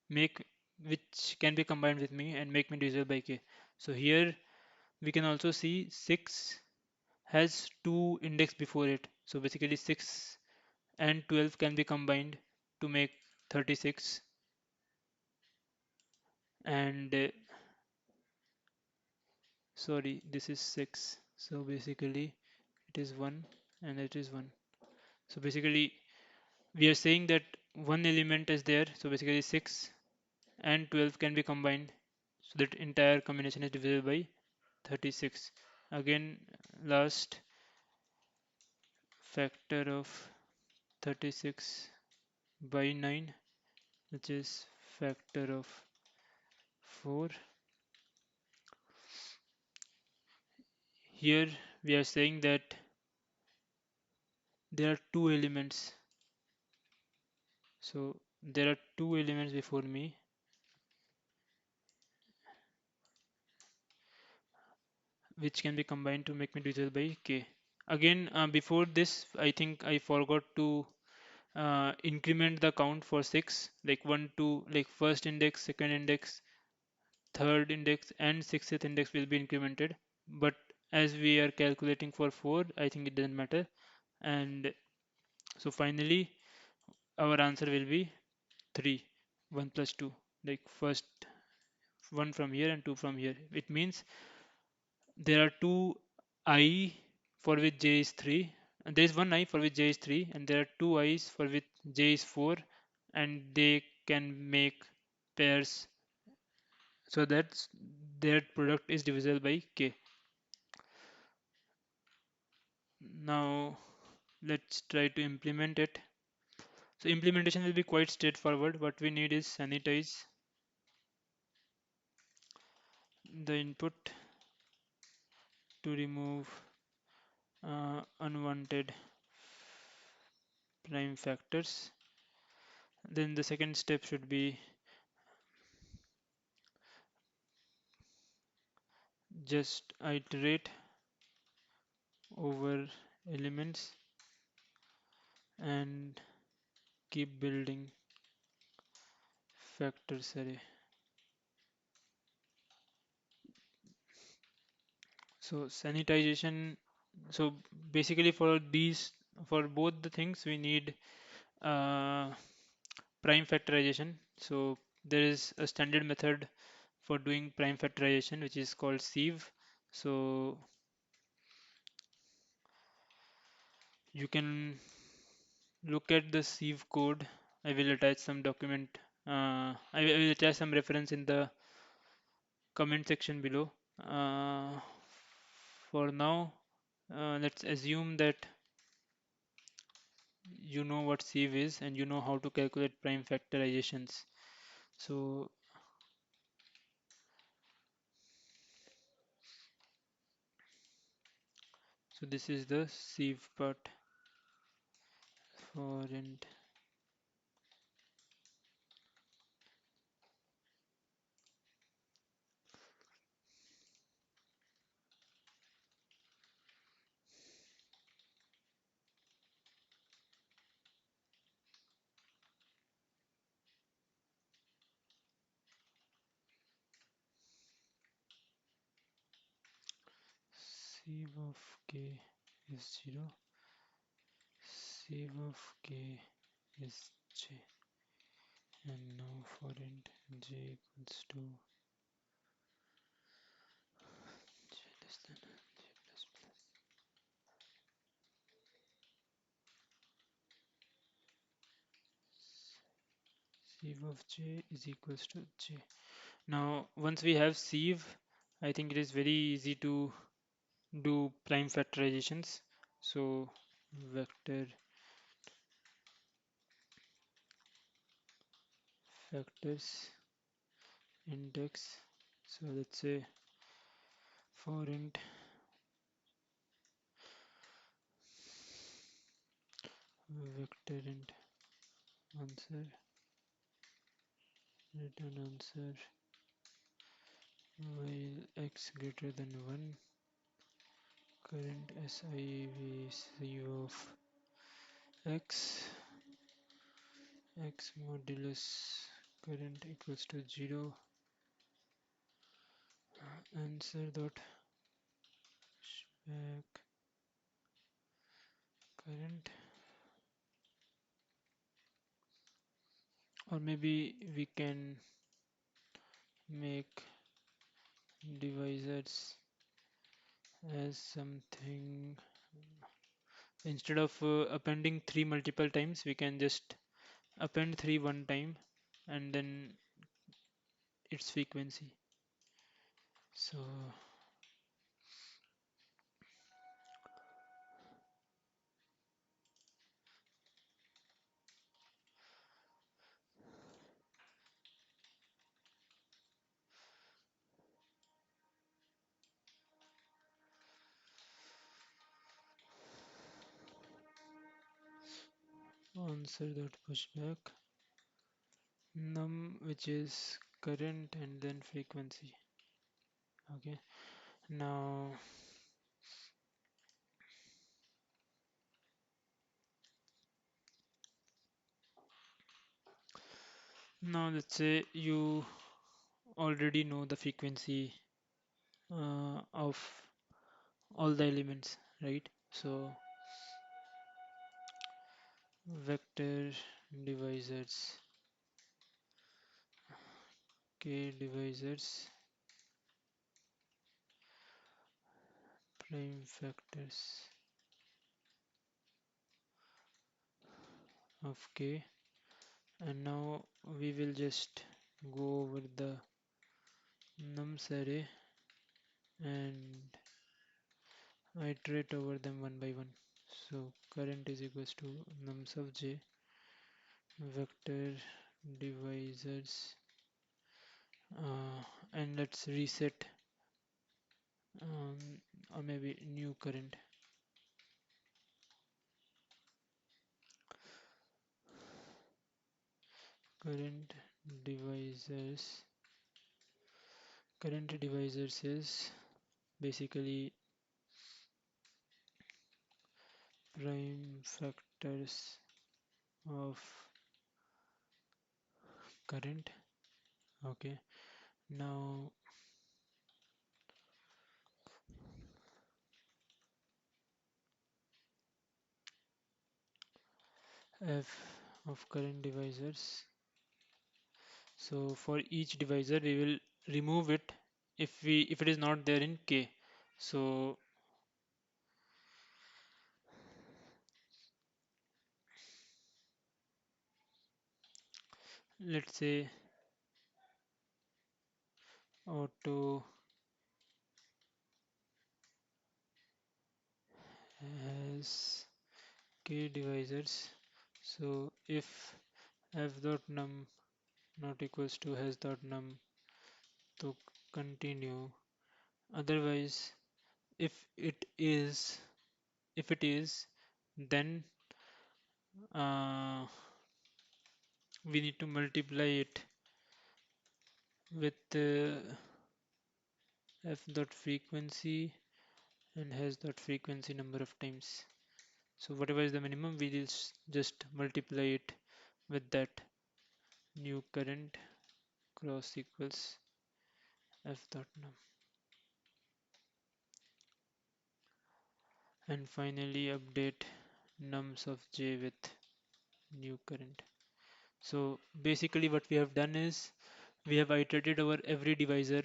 make which can be combined with me and make me divisible by k. So here we can also see 6 has two index before it. So basically 6 and 12 can be combined to make 36, and sorry, this is 6. So basically it is 1 and it is 1. So basically we are saying that one element is there. So basically 6 and 12 can be combined, so that entire combination is divisible by 36. Again, last factor of 36 by 9, which is factor of 4. Here we are saying that there are two elements. So there are two elements before me, which can be combined to make me divisible by k. Again, before this, I think I forgot to increment the count for 6, like 1 2, like first index, second index, third index and sixth index will be incremented, but as we are calculating for 4, I think it doesn't matter. And so finally our answer will be 3, 1 plus 2, like first 1 from here and 2 from here. It means there are two I for which j is 3, and there is one I for which j is 3, and there are two i's for which j is 4, and they can make pairs, so that their product is divisible by k. Now let's try to implement it. So implementation will be quite straightforward. What we need is sanitize the input to remove unwanted prime factors. Then the second step should be just iterate over elements and keep building factors array. So sanitization, so basically for both the things we need uh, prime factorization. So there is a standard method for doing prime factorization which is called sieve. So you can look at the sieve code. I will attach some document. I will attach some reference in the comment section below. Uh, for now, let's assume that you know what sieve is and you know how to calculate prime factorizations. So this is the sieve part for int sieve of k is 0, sieve of k is j, and now for int j equals to j less than j plus plus. Sieve of j is equals to j. Now once we have sieve, I think it is very easy to do prime factorizations. So vector factors index. So let's say for int vector int answer, return answer while x greater than 1, current SIVC of x, x modulus current equals to 0, answer dot back current, or maybe we can make divisors as something, instead of appending 3 multiple times, we can just append 3 one time and then its frequency. So answer dot pushback num, which is current and then frequency. Okay, now let's say you already know the frequency of all the elements, right? So vector divisors, k divisors, prime factors of k, and now we will just go over the nums array and iterate over them one by one. So current is equals to nums of j, vector divisors, and let's reset, um, or maybe new current. Current divisors, current divisors is basically prime factors of current. Okay, now f of current divisors. So for each divisor we will remove it if it is not there in k. So let's say auto has k divisors. So if f dot num not equals to has dot num, to continue. Otherwise, if it is, then uh, we need to multiply it with f dot frequency and has dot frequency number of times. So whatever is the minimum, we will just multiply it with that new current cross equals f dot num, and finally update nums of j with new current. So basically what we have done is we have iterated over every divisor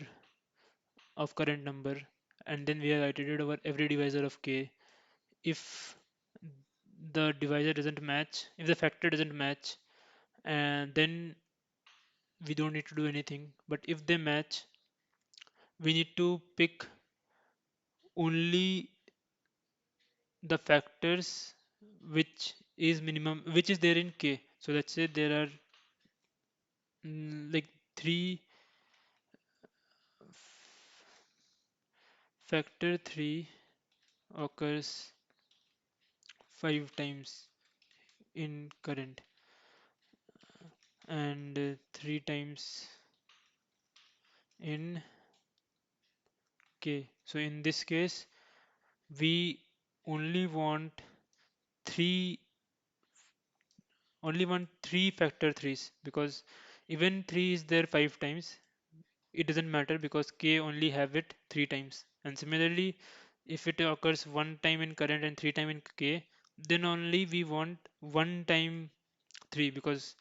of current number, and then we have iterated over every divisor of k. If the divisor doesn't match, if the factor doesn't match, and then we don't need to do anything. But if they match, we need to pick only the factors which is minimum, which is there in k. So let's say there are like 3, factor 3 occurs 5 times in current and 3 times in k. So in this case, we only want three only want three factor threes, because even 3 is there 5 times, it doesn't matter because k only have it 3 times. And similarly, if it occurs one time in current and 3 time in k, then only we want one time 3, because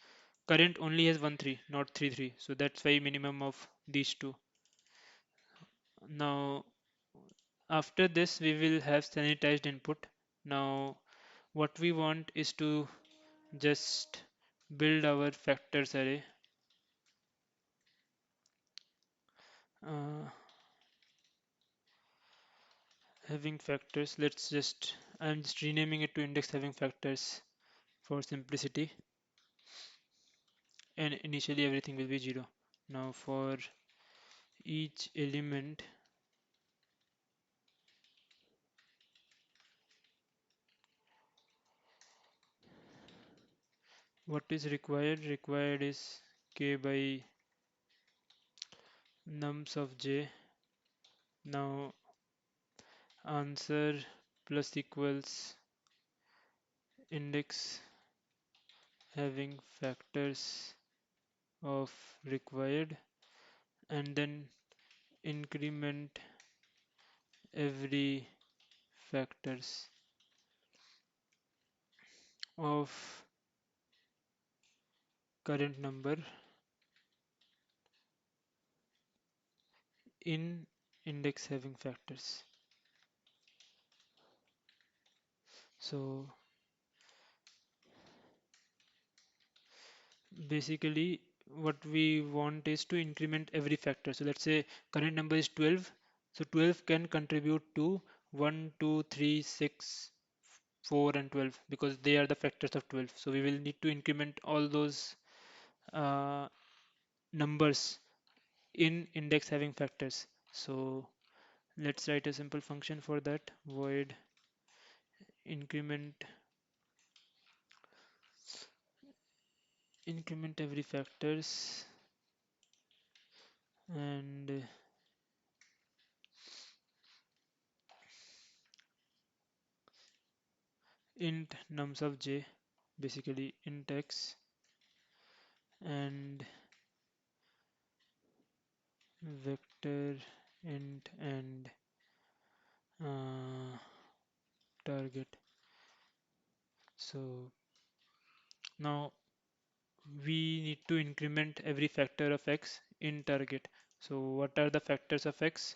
current only has 1 3, not 3 3. So that's why minimum of these two. Now after this we will have sanitized input. Now what we want is to just build our factors array. uh, Having factors, I'm just renaming it to index having factors for simplicity, and initially everything will be 0. Now for each element, what is required is k by nums of j. Now answer plus equals index having factors of required, and then increment every factors of current number in index having factors. So basically what we want is to increment every factor. So let's say current number is 12, so 12 can contribute to 1 2 3 6 4 and 12, because they are the factors of 12. So we will need to increment all those uh, numbers in index having factors. So let's write a simple function for that. Void increment every factors, and int nums of j, basically int x, and vector int and uh, target. So now we need to increment every factor of x in target. So what are the factors of x?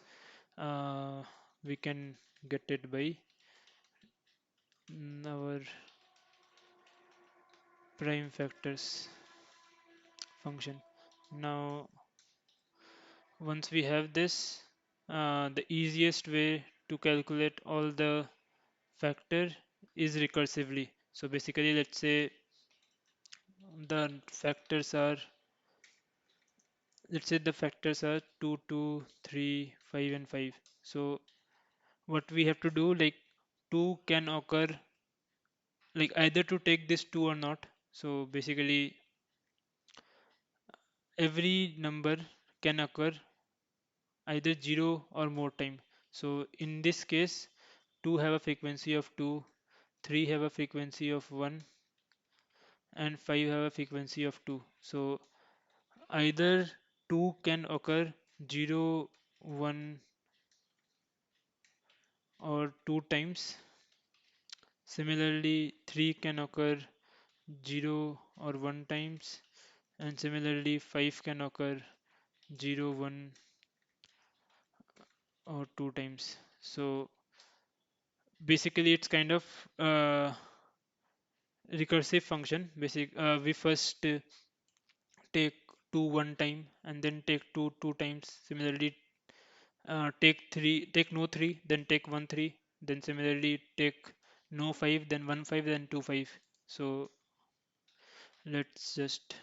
We can get it by our prime factors function. Now once we have this, the easiest way to calculate all the factor is recursively. So basically, let's say the factors are the factors are 2 2 3 5 and 5. So what we have to do, like 2 can occur, like either to take this 2 or not. So basically every number can occur either 0 or more time. So in this case, 2 have a frequency of 2, 3 have a frequency of 1, and 5 have a frequency of 2. So either 2 can occur 0, 1 or 2 times. Similarly, 3 can occur 0 or 1 times, and similarly 5 can occur 0, 1 or 2 times. So basically it's kind of recursive function. We first take 2 one time, and then take 2 two times. Similarly, take no 3, then take 1 3, then similarly take no 5, then 1 5, then 2 5. So let's just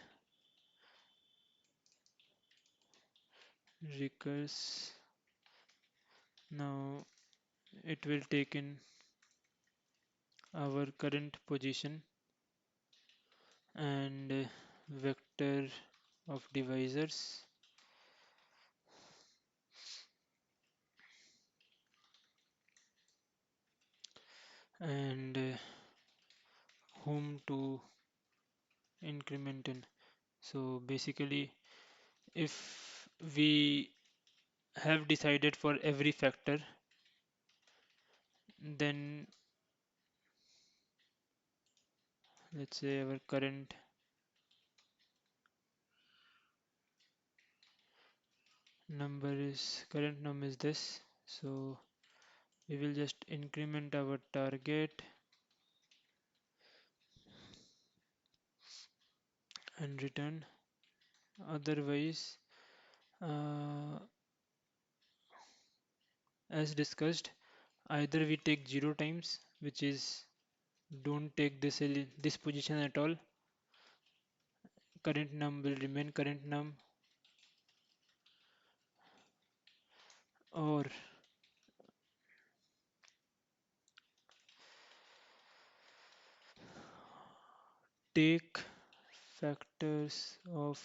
recurse. Now it will take in our current position, and vector of divisors and whom to increment in. So basically, if we have decided for every factor, then let's say our current num is this. So we will just increment our target and return. Otherwise, uh, as discussed, either we take 0 times, which is don't take this position at all, current num will remain current num, or take factors of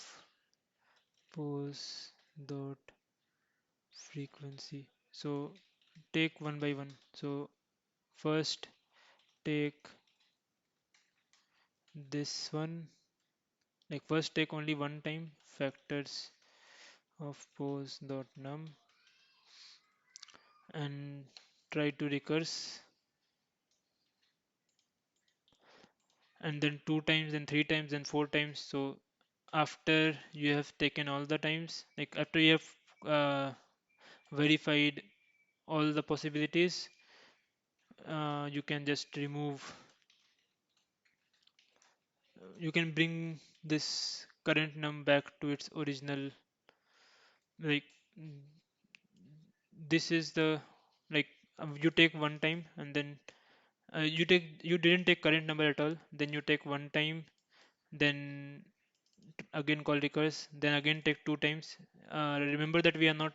pose dot frequency. So take one by one. So first take this one, like first take only one time factors of pose dot num and try to recurse, and then two times, then three times, then four times. So after you have taken all the times, like after you have verified all the possibilities, you can just remove, you can bring this current num back to its original, like mm, this is the, like you take one time and then you didn't take current number at all, then you take one time, then again call recurse, then again take two times. Remember that we are not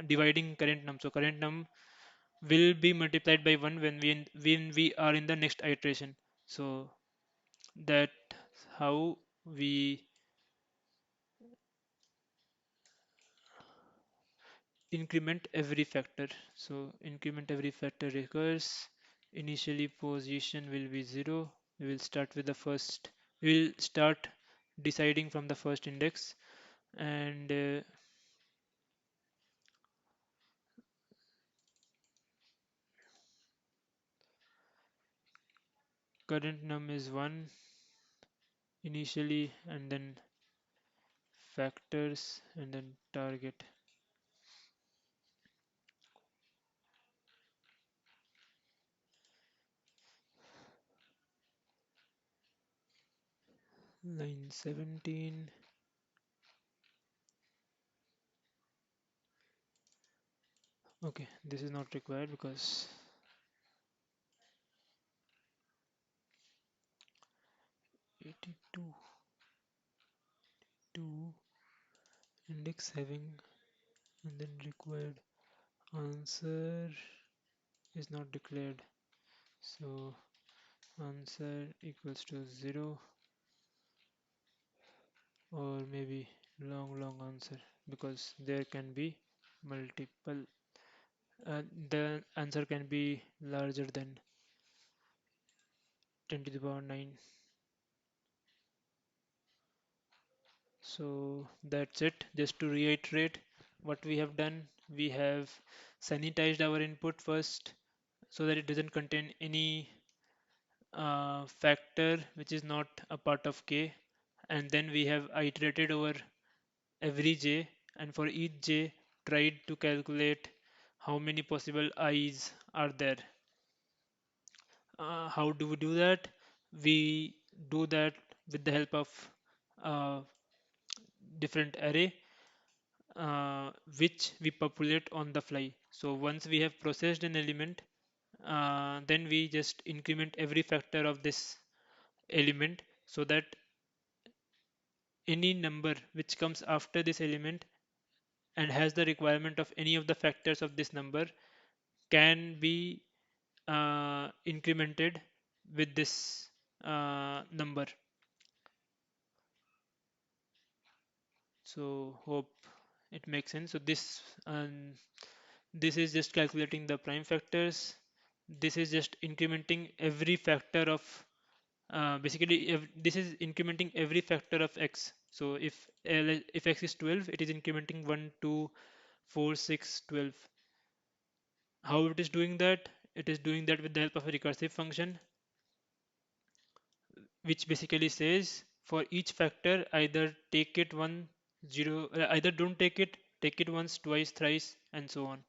dividing current num, so current num will be multiplied by 1 when we are in the next iteration. So that how we increment every factor. So increment every factor recurs. Initially position will be 0. We will start with the first. We will start deciding from the first index, and current num is 1 initially, and then factors, and then target. Line 17. Okay, this is not required because 82 to index having, and then required answer is not declared. So answer equals to 0, or maybe long answer, because there can be multiple, the answer can be larger than 10 to the power 9. So that's it. Just to reiterate what we have done, we have sanitized our input first so that it doesn't contain any factor which is not a part of k, and then we have iterated over every j, and for each j tried to calculate how many possible i's are there. How do we do that? We do that with the help of uh, different array which we populate on the fly. So once we have processed an element, then we just increment every factor of this element, so that any number which comes after this element and has the requirement of any of the factors of this number can be incremented with this number. So hope it makes sense. So this is just calculating the prime factors. This is just incrementing every factor of basically this is incrementing every factor of x. So if x is 12, it is incrementing 1, 2, 4, 6, 12. How it is doing that? It is doing that with the help of a recursive function, which basically says for each factor either don't take it, take it once, twice, thrice, and so on.